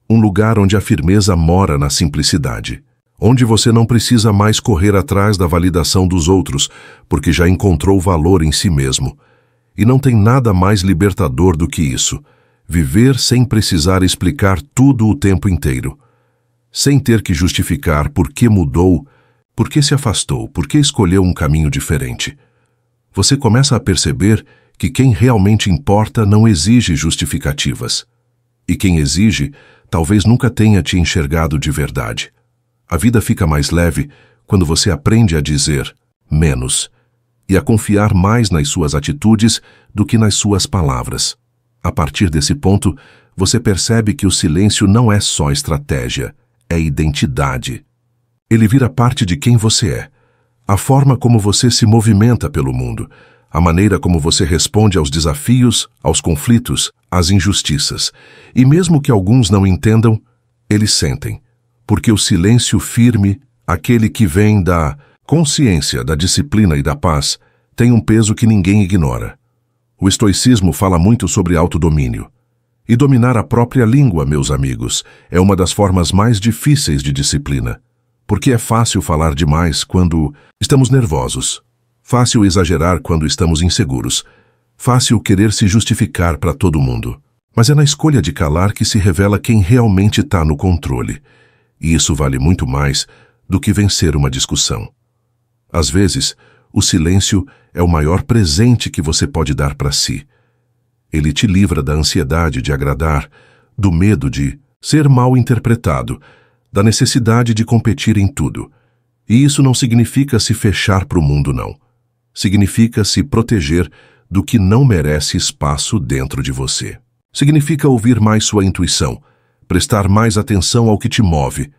Um lugar onde a firmeza mora na simplicidade. Onde você não precisa mais correr atrás da validação dos outros, porque já encontrou valor em si mesmo. E não tem nada mais libertador do que isso. Viver sem precisar explicar tudo o tempo inteiro. Sem ter que justificar por que mudou, por que se afastou, por que escolheu um caminho diferente. Você começa a perceber que quem realmente importa não exige justificativas. E quem exige, talvez nunca tenha te enxergado de verdade. A vida fica mais leve quando você aprende a dizer menos e a confiar mais nas suas atitudes do que nas suas palavras. A partir desse ponto, você percebe que o silêncio não é só estratégia, é identidade. Ele vira parte de quem você é, a forma como você se movimenta pelo mundo, a maneira como você responde aos desafios, aos conflitos, às injustiças. E mesmo que alguns não entendam, eles sentem. Porque o silêncio firme, aquele que vem da consciência, da disciplina e da paz, tem um peso que ninguém ignora. O estoicismo fala muito sobre autodomínio. E dominar a própria língua, meus amigos, é uma das formas mais difíceis de disciplina. Porque é fácil falar demais quando estamos nervosos. Fácil exagerar quando estamos inseguros. Fácil querer se justificar para todo mundo. Mas é na escolha de calar que se revela quem realmente está no controle. E isso vale muito mais do que vencer uma discussão. Às vezes, o silêncio é o maior presente que você pode dar para si. Ele te livra da ansiedade de agradar, do medo de ser mal interpretado, da necessidade de competir em tudo. E isso não significa se fechar para o mundo, não. Significa se proteger do que não merece espaço dentro de você. Significa ouvir mais sua intuição, prestar mais atenção ao que te move,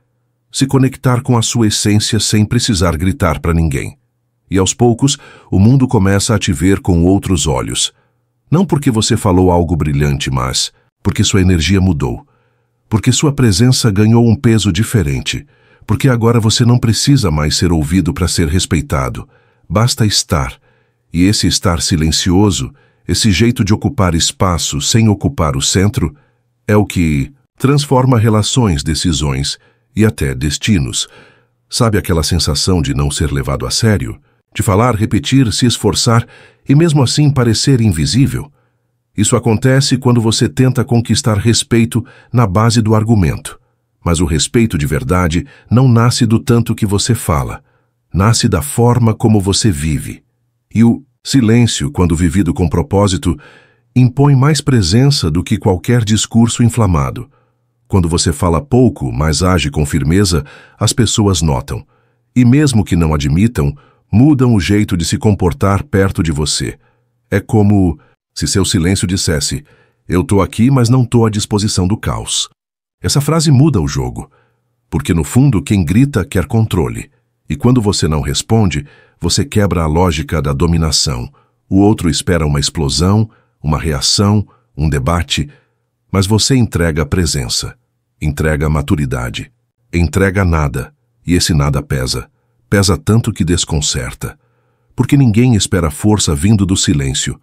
se conectar com a sua essência sem precisar gritar para ninguém. E aos poucos, o mundo começa a te ver com outros olhos. Não porque você falou algo brilhante, mas porque sua energia mudou. Porque sua presença ganhou um peso diferente. Porque agora você não precisa mais ser ouvido para ser respeitado. Basta estar. E esse estar silencioso, esse jeito de ocupar espaço sem ocupar o centro, é o que transforma relações, decisões e até destinos. Sabe aquela sensação de não ser levado a sério? De falar, repetir, se esforçar e mesmo assim parecer invisível? Isso acontece quando você tenta conquistar respeito na base do argumento. Mas o respeito de verdade não nasce do tanto que você fala. Nasce da forma como você vive. E o silêncio, quando vivido com propósito, impõe mais presença do que qualquer discurso inflamado. Quando você fala pouco, mas age com firmeza, as pessoas notam. E mesmo que não admitam, mudam o jeito de se comportar perto de você. É como se seu silêncio dissesse: eu tô aqui, mas não tô à disposição do caos. Essa frase muda o jogo, porque no fundo quem grita quer controle. E quando você não responde, você quebra a lógica da dominação. O outro espera uma explosão, uma reação, um debate, mas você entrega a presença, entrega a maturidade, entrega nada, e esse nada pesa. Pesa tanto que desconcerta. Porque ninguém espera força vindo do silêncio,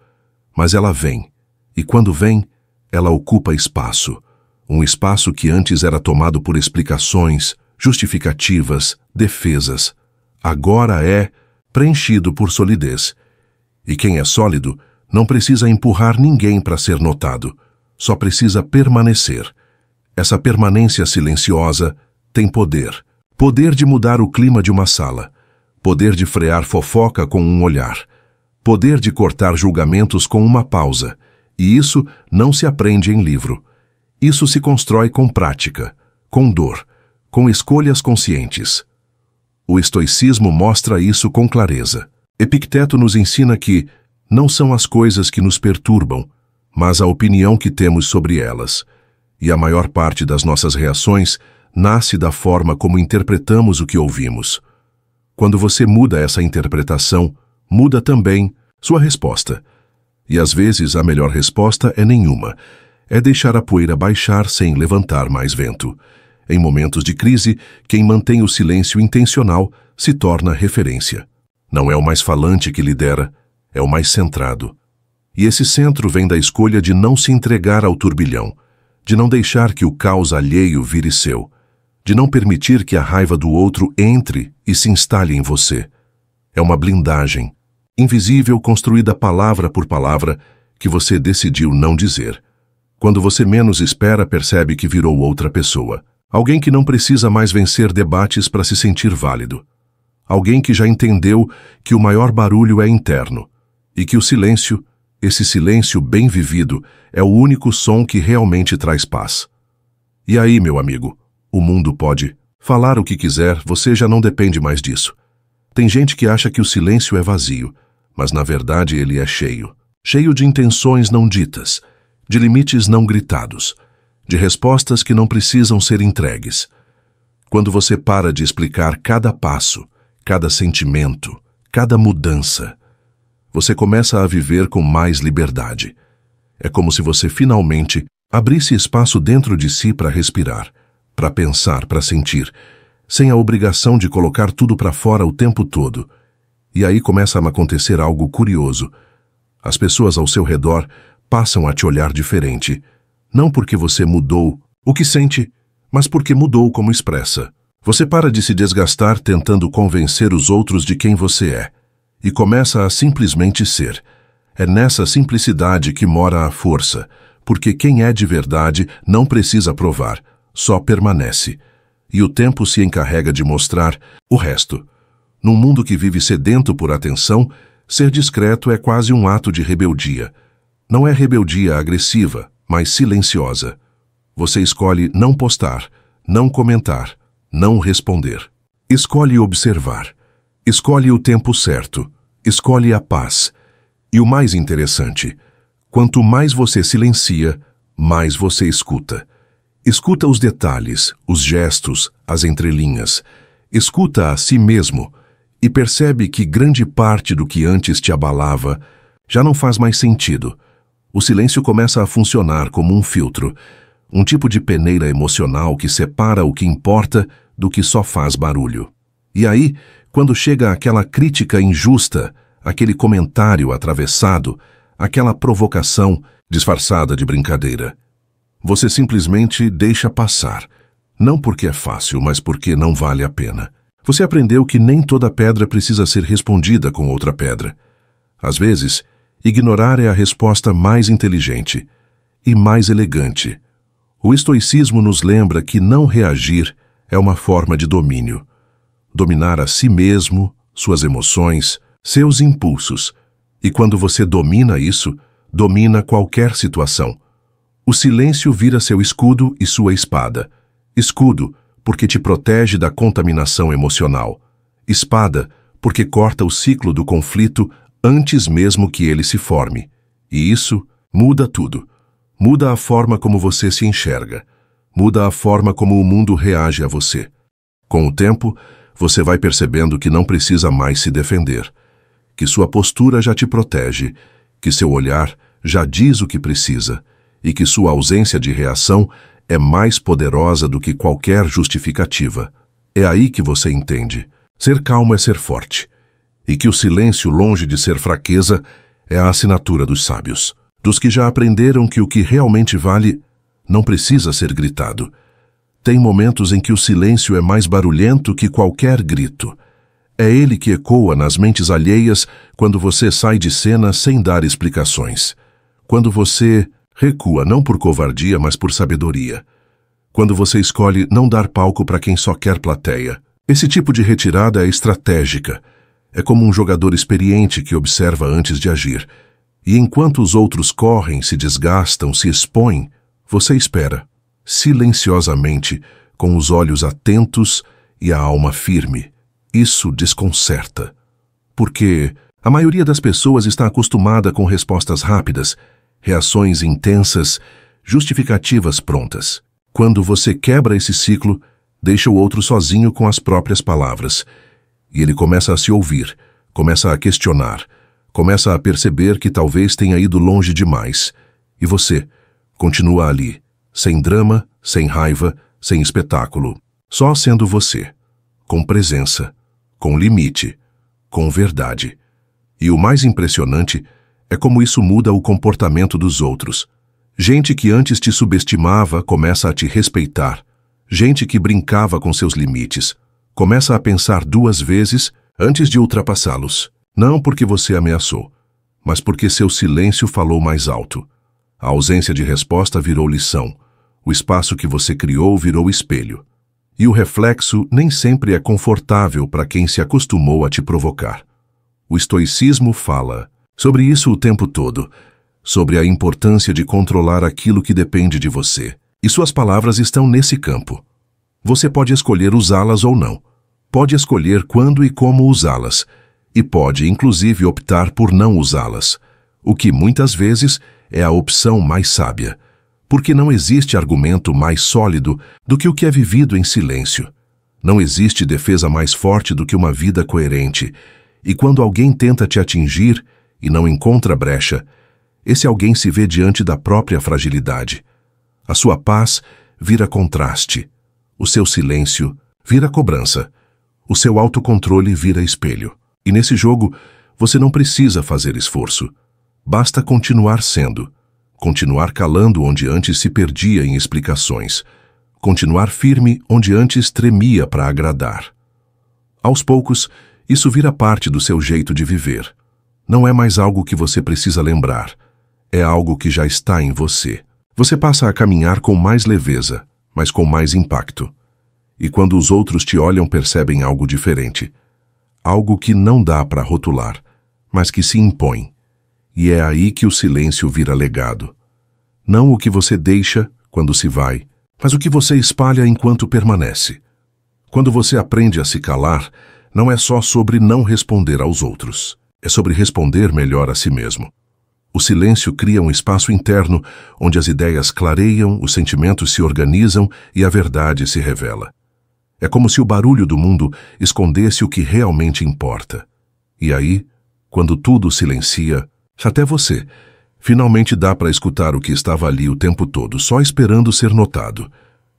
mas ela vem, e quando vem, ela ocupa espaço. Um espaço que antes era tomado por explicações, justificativas, defesas. Agora é preenchido por solidez. E quem é sólido não precisa empurrar ninguém para ser notado, só precisa permanecer. Essa permanência silenciosa tem poder. Poder de mudar o clima de uma sala. Poder de frear fofoca com um olhar. Poder de cortar julgamentos com uma pausa. E isso não se aprende em livro. Isso se constrói com prática, com dor, com escolhas conscientes. O estoicismo mostra isso com clareza. Epicteto nos ensina que não são as coisas que nos perturbam, mas a opinião que temos sobre elas. E a maior parte das nossas reações nasce da forma como interpretamos o que ouvimos. Quando você muda essa interpretação, muda também sua resposta. E às vezes a melhor resposta é nenhuma. É deixar a poeira baixar sem levantar mais vento. Em momentos de crise, quem mantém o silêncio intencional se torna referência. Não é o mais falante que lidera, é o mais centrado. E esse centro vem da escolha de não se entregar ao turbilhão, de não deixar que o caos alheio vire seu, de não permitir que a raiva do outro entre e se instale em você. É uma blindagem, invisível, construída palavra por palavra, que você decidiu não dizer. Quando você menos espera, percebe que virou outra pessoa. Alguém que não precisa mais vencer debates para se sentir válido. Alguém que já entendeu que o maior barulho é interno e que o silêncio, esse silêncio bem vivido, é o único som que realmente traz paz. E aí, meu amigo, o mundo pode falar o que quiser, você já não depende mais disso. Tem gente que acha que o silêncio é vazio, mas na verdade ele é cheio. Cheio de intenções não ditas, de limites não gritados, de respostas que não precisam ser entregues. Quando você para de explicar cada passo, cada sentimento, cada mudança, você começa a viver com mais liberdade. É como se você finalmente abrisse espaço dentro de si para respirar, para pensar, para sentir, sem a obrigação de colocar tudo para fora o tempo todo. E aí começa a acontecer algo curioso. As pessoas ao seu redor passam a te olhar diferente, não porque você mudou o que sente, mas porque mudou como expressa. Você para de se desgastar tentando convencer os outros de quem você é, e começa a simplesmente ser. É nessa simplicidade que mora a força, porque quem é de verdade não precisa provar, só permanece. E o tempo se encarrega de mostrar o resto. Num mundo que vive sedento por atenção, ser discreto é quase um ato de rebeldia. Não é rebeldia agressiva, mas silenciosa. Você escolhe não postar, não comentar, não responder. Escolhe observar. Escolhe o tempo certo. Escolhe a paz. E o mais interessante, quanto mais você silencia, mais você escuta. Escuta os detalhes, os gestos, as entrelinhas. Escuta a si mesmo e percebe que grande parte do que antes te abalava já não faz mais sentido. O silêncio começa a funcionar como um filtro, um tipo de peneira emocional que separa o que importa do que só faz barulho. E aí, quando chega aquela crítica injusta, aquele comentário atravessado, aquela provocação disfarçada de brincadeira, você simplesmente deixa passar. Não porque é fácil, mas porque não vale a pena. Você aprendeu que nem toda pedra precisa ser respondida com outra pedra. Às vezes, ignorar é a resposta mais inteligente e mais elegante. O estoicismo nos lembra que não reagir é uma forma de domínio. Dominar a si mesmo, suas emoções, seus impulsos. E quando você domina isso, domina qualquer situação. O silêncio vira seu escudo e sua espada. Escudo, porque te protege da contaminação emocional. Espada, porque corta o ciclo do conflito antes mesmo que ele se forme. E isso muda tudo. Muda a forma como você se enxerga. Muda a forma como o mundo reage a você. Com o tempo, você vai percebendo que não precisa mais se defender, que sua postura já te protege, que seu olhar já diz o que precisa e que sua ausência de reação é mais poderosa do que qualquer justificativa. É aí que você entende. Ser calmo é ser forte. E que o silêncio, longe de ser fraqueza, é a assinatura dos sábios. Dos que já aprenderam que o que realmente vale não precisa ser gritado. Tem momentos em que o silêncio é mais barulhento que qualquer grito. É ele que ecoa nas mentes alheias quando você sai de cena sem dar explicações. Quando você recua não por covardia, mas por sabedoria. Quando você escolhe não dar palco para quem só quer plateia. Esse tipo de retirada é estratégica. É como um jogador experiente que observa antes de agir. E enquanto os outros correm, se desgastam, se expõem, você espera, silenciosamente, com os olhos atentos e a alma firme. Isso desconcerta. Porque a maioria das pessoas está acostumada com respostas rápidas, reações intensas, justificativas prontas. Quando você quebra esse ciclo, deixa o outro sozinho com as próprias palavras. E ele começa a se ouvir, começa a questionar, começa a perceber que talvez tenha ido longe demais. E você continua ali, sem drama, sem raiva, sem espetáculo, só sendo você, com presença, com limite, com verdade. E o mais impressionante é como isso muda o comportamento dos outros. Gente que antes te subestimava começa a te respeitar. Gente que brincava com seus limites começa a pensar 2 vezes antes de ultrapassá-los. Não porque você ameaçou, mas porque seu silêncio falou mais alto. A ausência de resposta virou lição. O espaço que você criou virou espelho. E o reflexo nem sempre é confortável para quem se acostumou a te provocar. O estoicismo fala sobre isso o tempo todo, sobre a importância de controlar aquilo que depende de você. E suas palavras estão nesse campo. Você pode escolher usá-las ou não. Pode escolher quando e como usá-las. E pode, inclusive, optar por não usá-las. O que, muitas vezes, é a opção mais sábia. Porque não existe argumento mais sólido do que o que é vivido em silêncio. Não existe defesa mais forte do que uma vida coerente. E quando alguém tenta te atingir e não encontra brecha, esse alguém se vê diante da própria fragilidade. A sua paz vira contraste. O seu silêncio vira cobrança. O seu autocontrole vira espelho. E nesse jogo, você não precisa fazer esforço. Basta continuar sendo. Continuar calando onde antes se perdia em explicações. Continuar firme onde antes tremia para agradar. Aos poucos, isso vira parte do seu jeito de viver. Não é mais algo que você precisa lembrar. É algo que já está em você. Você passa a caminhar com mais leveza, mas com mais impacto. E quando os outros te olham, percebem algo diferente. Algo que não dá para rotular, mas que se impõe. E é aí que o silêncio vira legado. Não o que você deixa quando se vai, mas o que você espalha enquanto permanece. Quando você aprende a se calar, não é só sobre não responder aos outros. É sobre responder melhor a si mesmo. O silêncio cria um espaço interno onde as ideias clareiam, os sentimentos se organizam e a verdade se revela. É como se o barulho do mundo escondesse o que realmente importa. E aí, quando tudo silencia, até você, Finalmente dá para escutar o que estava ali o tempo todo, só esperando ser notado.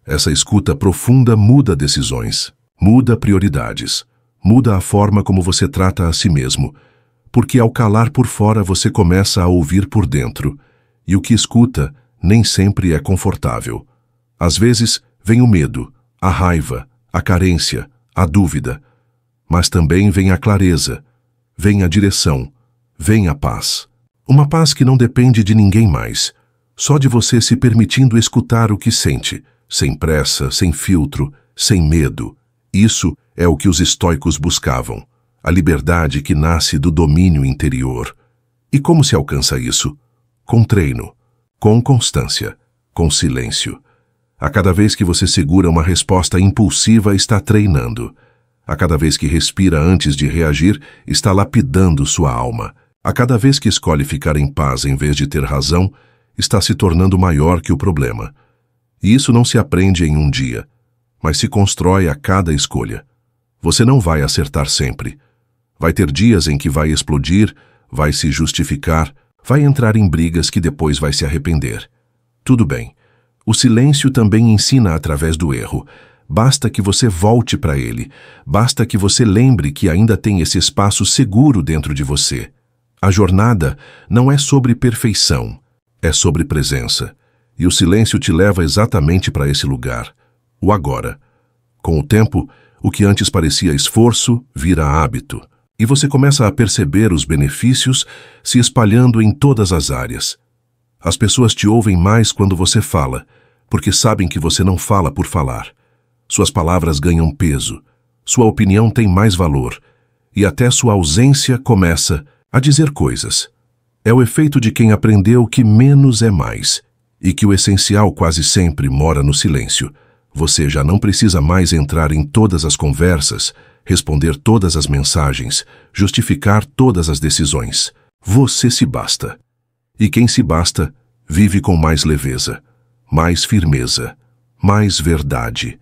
Essa escuta profunda muda decisões, muda prioridades, muda a forma como você trata a si mesmo, porque ao calar por fora você começa a ouvir por dentro, e o que escuta nem sempre é confortável. Às vezes vem o medo, a raiva, a carência, a dúvida, mas também vem a clareza, vem a direção, vem a paz. Uma paz que não depende de ninguém mais, só de você se permitindo escutar o que sente, sem pressa, sem filtro, sem medo. Isso é o que os estoicos buscavam, a liberdade que nasce do domínio interior. E como se alcança isso? Com treino, com constância, com silêncio. A cada vez que você segura uma resposta impulsiva, está treinando. A cada vez que respira antes de reagir, está lapidando sua alma. A cada vez que escolhe ficar em paz em vez de ter razão, está se tornando maior que o problema. E isso não se aprende em um dia, mas se constrói a cada escolha. Você não vai acertar sempre. Vai ter dias em que vai explodir, vai se justificar, vai entrar em brigas que depois vai se arrepender. Tudo bem. O silêncio também ensina através do erro. Basta que você volte para ele. Basta que você lembre que ainda tem esse espaço seguro dentro de você. A jornada não é sobre perfeição, é sobre presença. E o silêncio te leva exatamente para esse lugar, o agora. Com o tempo, o que antes parecia esforço vira hábito. E você começa a perceber os benefícios se espalhando em todas as áreas. As pessoas te ouvem mais quando você fala, porque sabem que você não fala por falar. Suas palavras ganham peso, sua opinião tem mais valor, e até sua ausência começa a dizer coisas. É o efeito de quem aprendeu que menos é mais, e que o essencial quase sempre mora no silêncio. Você já não precisa mais entrar em todas as conversas, responder todas as mensagens, justificar todas as decisões. Você se basta. E quem se basta, vive com mais leveza, mais firmeza, mais verdade.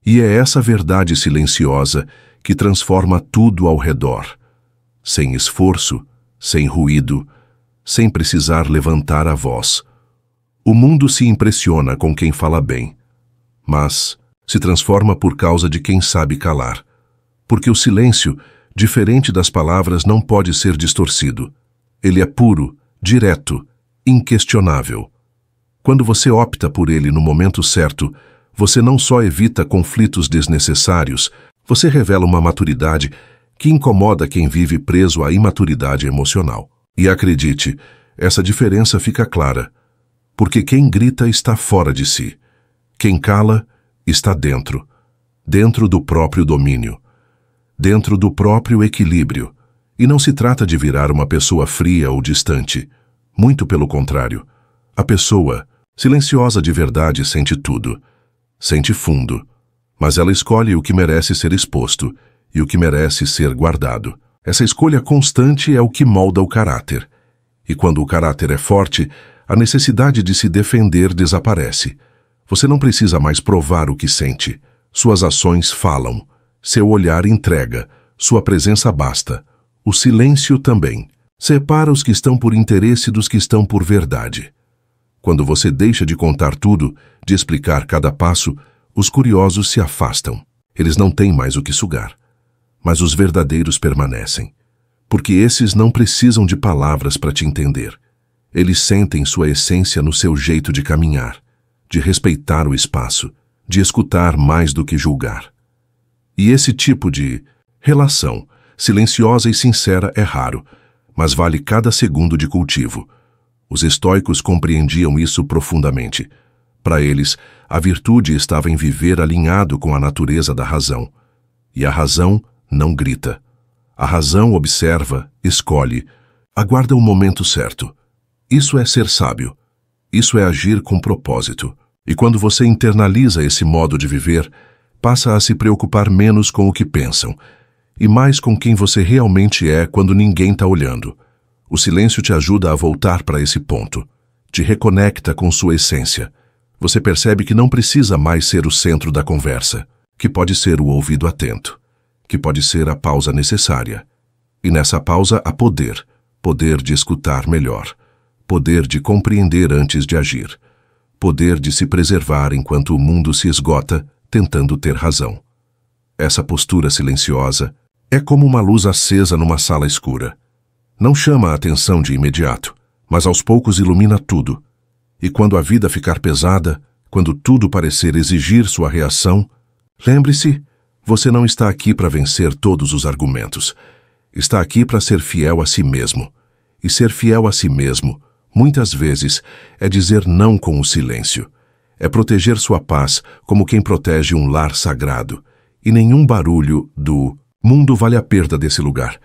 E é essa verdade silenciosa que transforma tudo ao redor. Sem esforço, sem ruído, sem precisar levantar a voz. O mundo se impressiona com quem fala bem, mas se transforma por causa de quem sabe calar. Porque o silêncio, diferente das palavras, não pode ser distorcido. Ele é puro, direto, inquestionável. Quando você opta por ele no momento certo, você não só evita conflitos desnecessários, você revela uma maturidade que incomoda quem vive preso à imaturidade emocional. E acredite, essa diferença fica clara, porque quem grita está fora de si. Quem cala está dentro, dentro do próprio domínio, dentro do próprio equilíbrio. E não se trata de virar uma pessoa fria ou distante. Muito pelo contrário. A pessoa, silenciosa de verdade, sente tudo. Sente fundo. Mas ela escolhe o que merece ser exposto e o que merece ser guardado. Essa escolha constante é o que molda o caráter. E quando o caráter é forte, a necessidade de se defender desaparece. Você não precisa mais provar o que sente. Suas ações falam. Seu olhar entrega. Sua presença basta. O silêncio também. Separa os que estão por interesse dos que estão por verdade. Quando você deixa de contar tudo, de explicar cada passo, os curiosos se afastam. Eles não têm mais o que sugar. Mas os verdadeiros permanecem. Porque esses não precisam de palavras para te entender. Eles sentem sua essência no seu jeito de caminhar, de respeitar o espaço, de escutar mais do que julgar. E esse tipo de relação, silenciosa e sincera, é raro, mas vale cada segundo de cultivo. Os estoicos compreendiam isso profundamente. Para eles, a virtude estava em viver alinhado com a natureza da razão. E a razão não grita. A razão observa, escolhe, aguarda o momento certo. Isso é ser sábio. Isso é agir com propósito. E quando você internaliza esse modo de viver, passa a se preocupar menos com o que pensam e mais com quem você realmente é quando ninguém está olhando. O silêncio te ajuda a voltar para esse ponto. Te reconecta com sua essência. Você percebe que não precisa mais ser o centro da conversa, que pode ser o ouvido atento, que pode ser a pausa necessária. E nessa pausa há poder, poder de escutar melhor, poder de compreender antes de agir, poder de se preservar enquanto o mundo se esgota tentando ter razão. Essa postura silenciosa é como uma luz acesa numa sala escura. Não chama a atenção de imediato, mas aos poucos ilumina tudo. E quando a vida ficar pesada, quando tudo parecer exigir sua reação, lembre-se, você não está aqui para vencer todos os argumentos. Está aqui para ser fiel a si mesmo. E ser fiel a si mesmo, muitas vezes, é dizer não com o silêncio. É proteger sua paz como quem protege um lar sagrado. E nenhum barulho do mundo vale a perda desse lugar.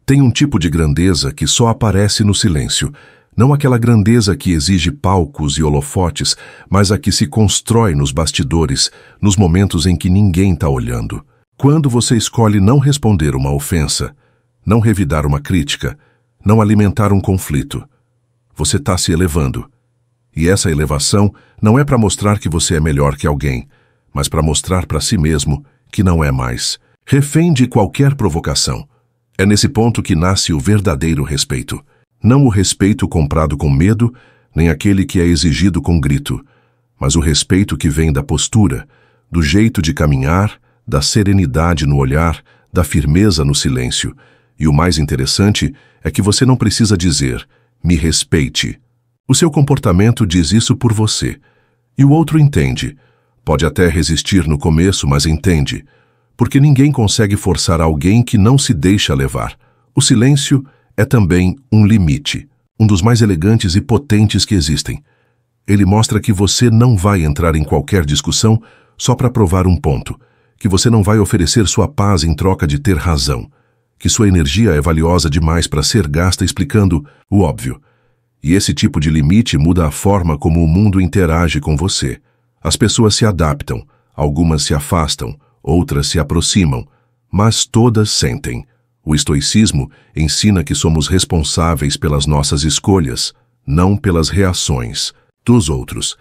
Tem um tipo de grandeza que só aparece no silêncio. Não aquela grandeza que exige palcos e holofotes, mas a que se constrói nos bastidores, nos momentos em que ninguém está olhando. Quando você escolhe não responder uma ofensa, não revidar uma crítica, não alimentar um conflito, você está se elevando. E essa elevação não é para mostrar que você é melhor que alguém, mas para mostrar para si mesmo que não é mais refém de qualquer provocação. É nesse ponto que nasce o verdadeiro respeito. Não o respeito comprado com medo, nem aquele que é exigido com grito, mas o respeito que vem da postura, do jeito de caminhar, da serenidade no olhar, da firmeza no silêncio. E o mais interessante é que você não precisa dizer, me respeite. O seu comportamento diz isso por você. E o outro entende. Pode até resistir no começo, mas entende. Porque ninguém consegue forçar alguém que não se deixa levar. O silêncio é também um limite, um dos mais elegantes e potentes que existem. Ele mostra que você não vai entrar em qualquer discussão só para provar um ponto, que você não vai oferecer sua paz em troca de ter razão, que sua energia é valiosa demais para ser gasta explicando o óbvio. E esse tipo de limite muda a forma como o mundo interage com você. As pessoas se adaptam, algumas se afastam, outras se aproximam, mas todas sentem. O estoicismo ensina que somos responsáveis pelas nossas escolhas, não pelas reações dos outros.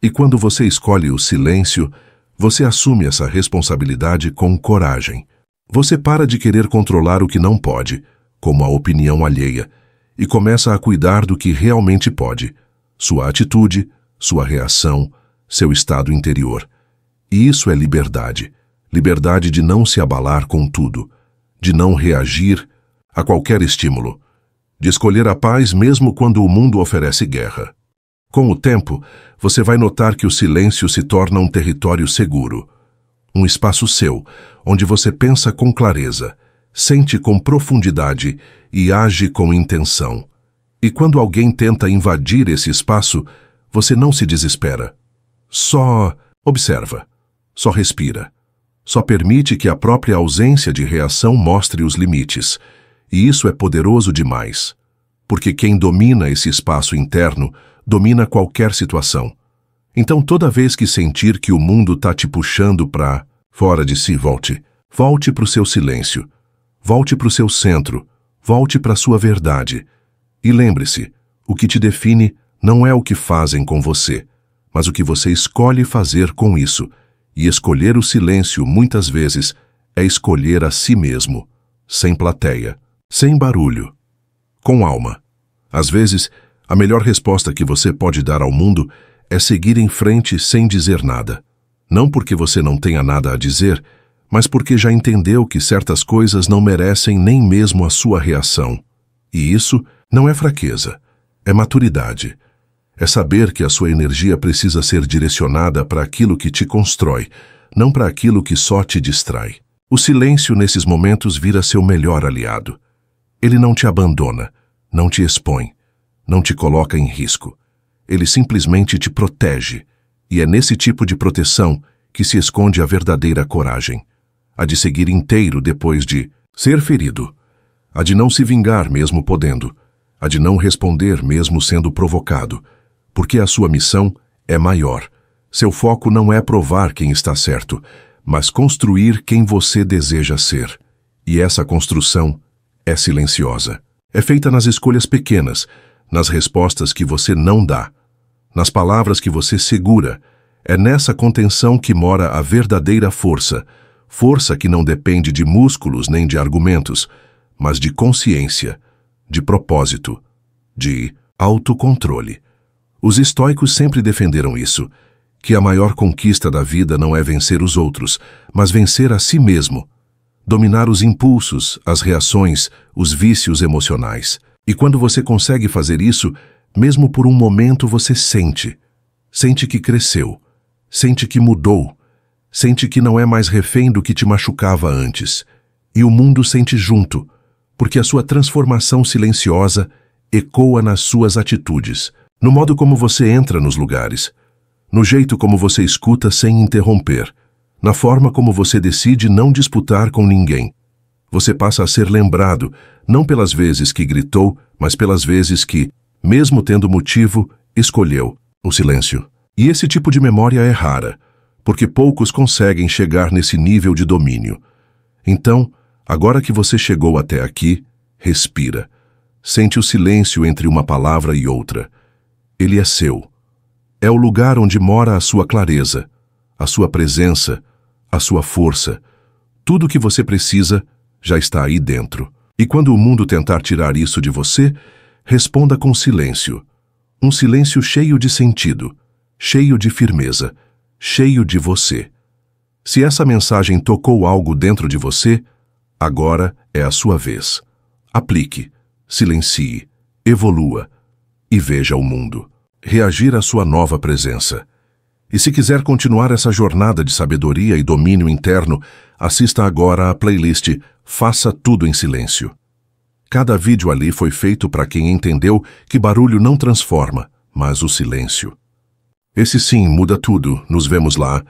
E quando você escolhe o silêncio, você assume essa responsabilidade com coragem. Você para de querer controlar o que não pode, como a opinião alheia, e começa a cuidar do que realmente pode, sua atitude, sua reação, seu estado interior. E isso é liberdade. Liberdade de não se abalar com tudo, de não reagir a qualquer estímulo, de escolher a paz mesmo quando o mundo oferece guerra. Com o tempo, você vai notar que o silêncio se torna um território seguro, um espaço seu, onde você pensa com clareza, sente com profundidade e age com intenção. E quando alguém tenta invadir esse espaço, você não se desespera. Só observa, só respira. Só permite que a própria ausência de reação mostre os limites. E isso é poderoso demais. Porque quem domina esse espaço interno, domina qualquer situação. Então toda vez que sentir que o mundo está te puxando para fora de si, volte. Volte para o seu silêncio. Volte para o seu centro. Volte para a sua verdade. E lembre-se, o que te define não é o que fazem com você, mas o que você escolhe fazer com isso. E escolher o silêncio, muitas vezes, é escolher a si mesmo, sem plateia, sem barulho, com alma. Às vezes, a melhor resposta que você pode dar ao mundo é seguir em frente sem dizer nada. Não porque você não tenha nada a dizer, mas porque já entendeu que certas coisas não merecem nem mesmo a sua reação. E isso não é fraqueza, é maturidade. É saber que a sua energia precisa ser direcionada para aquilo que te constrói, não para aquilo que só te distrai. O silêncio nesses momentos vira seu melhor aliado. Ele não te abandona, não te expõe, não te coloca em risco. Ele simplesmente te protege. E é nesse tipo de proteção que se esconde a verdadeira coragem. A de seguir inteiro depois de ser ferido. A de não se vingar mesmo podendo. A de não responder mesmo sendo provocado. Porque a sua missão é maior. Seu foco não é provar quem está certo, mas construir quem você deseja ser. E essa construção é silenciosa. É feita nas escolhas pequenas, nas respostas que você não dá, nas palavras que você segura. É nessa contenção que mora a verdadeira força. Força que não depende de músculos nem de argumentos, mas de consciência, de propósito, de Autocontrole. Os estoicos sempre defenderam isso, que a maior conquista da vida não é vencer os outros, mas vencer a si mesmo. Dominar os impulsos, as reações, os vícios emocionais. E quando você consegue fazer isso, mesmo por um momento você sente. Sente que cresceu. Sente que mudou. Sente que não é mais refém do que te machucava antes. E o mundo sente junto, porque a sua transformação silenciosa ecoa nas suas atitudes, no modo como você entra nos lugares, no jeito como você escuta sem interromper, na forma como você decide não disputar com ninguém. Você passa a ser lembrado, não pelas vezes que gritou, mas pelas vezes que, mesmo tendo motivo, escolheu o silêncio. E esse tipo de memória é rara, porque poucos conseguem chegar nesse nível de domínio. Então, agora que você chegou até aqui, respira. Sente o silêncio entre uma palavra e outra. Ele é seu. É o lugar onde mora a sua clareza, a sua presença, a sua força. Tudo o que você precisa já está aí dentro. E quando o mundo tentar tirar isso de você, responda com silêncio. Um silêncio cheio de sentido, cheio de firmeza, cheio de você. Se essa mensagem tocou algo dentro de você, agora é a sua vez. Aplique, silencie, evolua e veja o mundo reagir à sua nova presença. E se quiser continuar essa jornada de sabedoria e domínio interno, assista agora à playlist Faça Tudo em Silêncio. Cada vídeo ali foi feito para quem entendeu que barulho não transforma, mas o silêncio. Esse sim muda tudo. Nos vemos lá.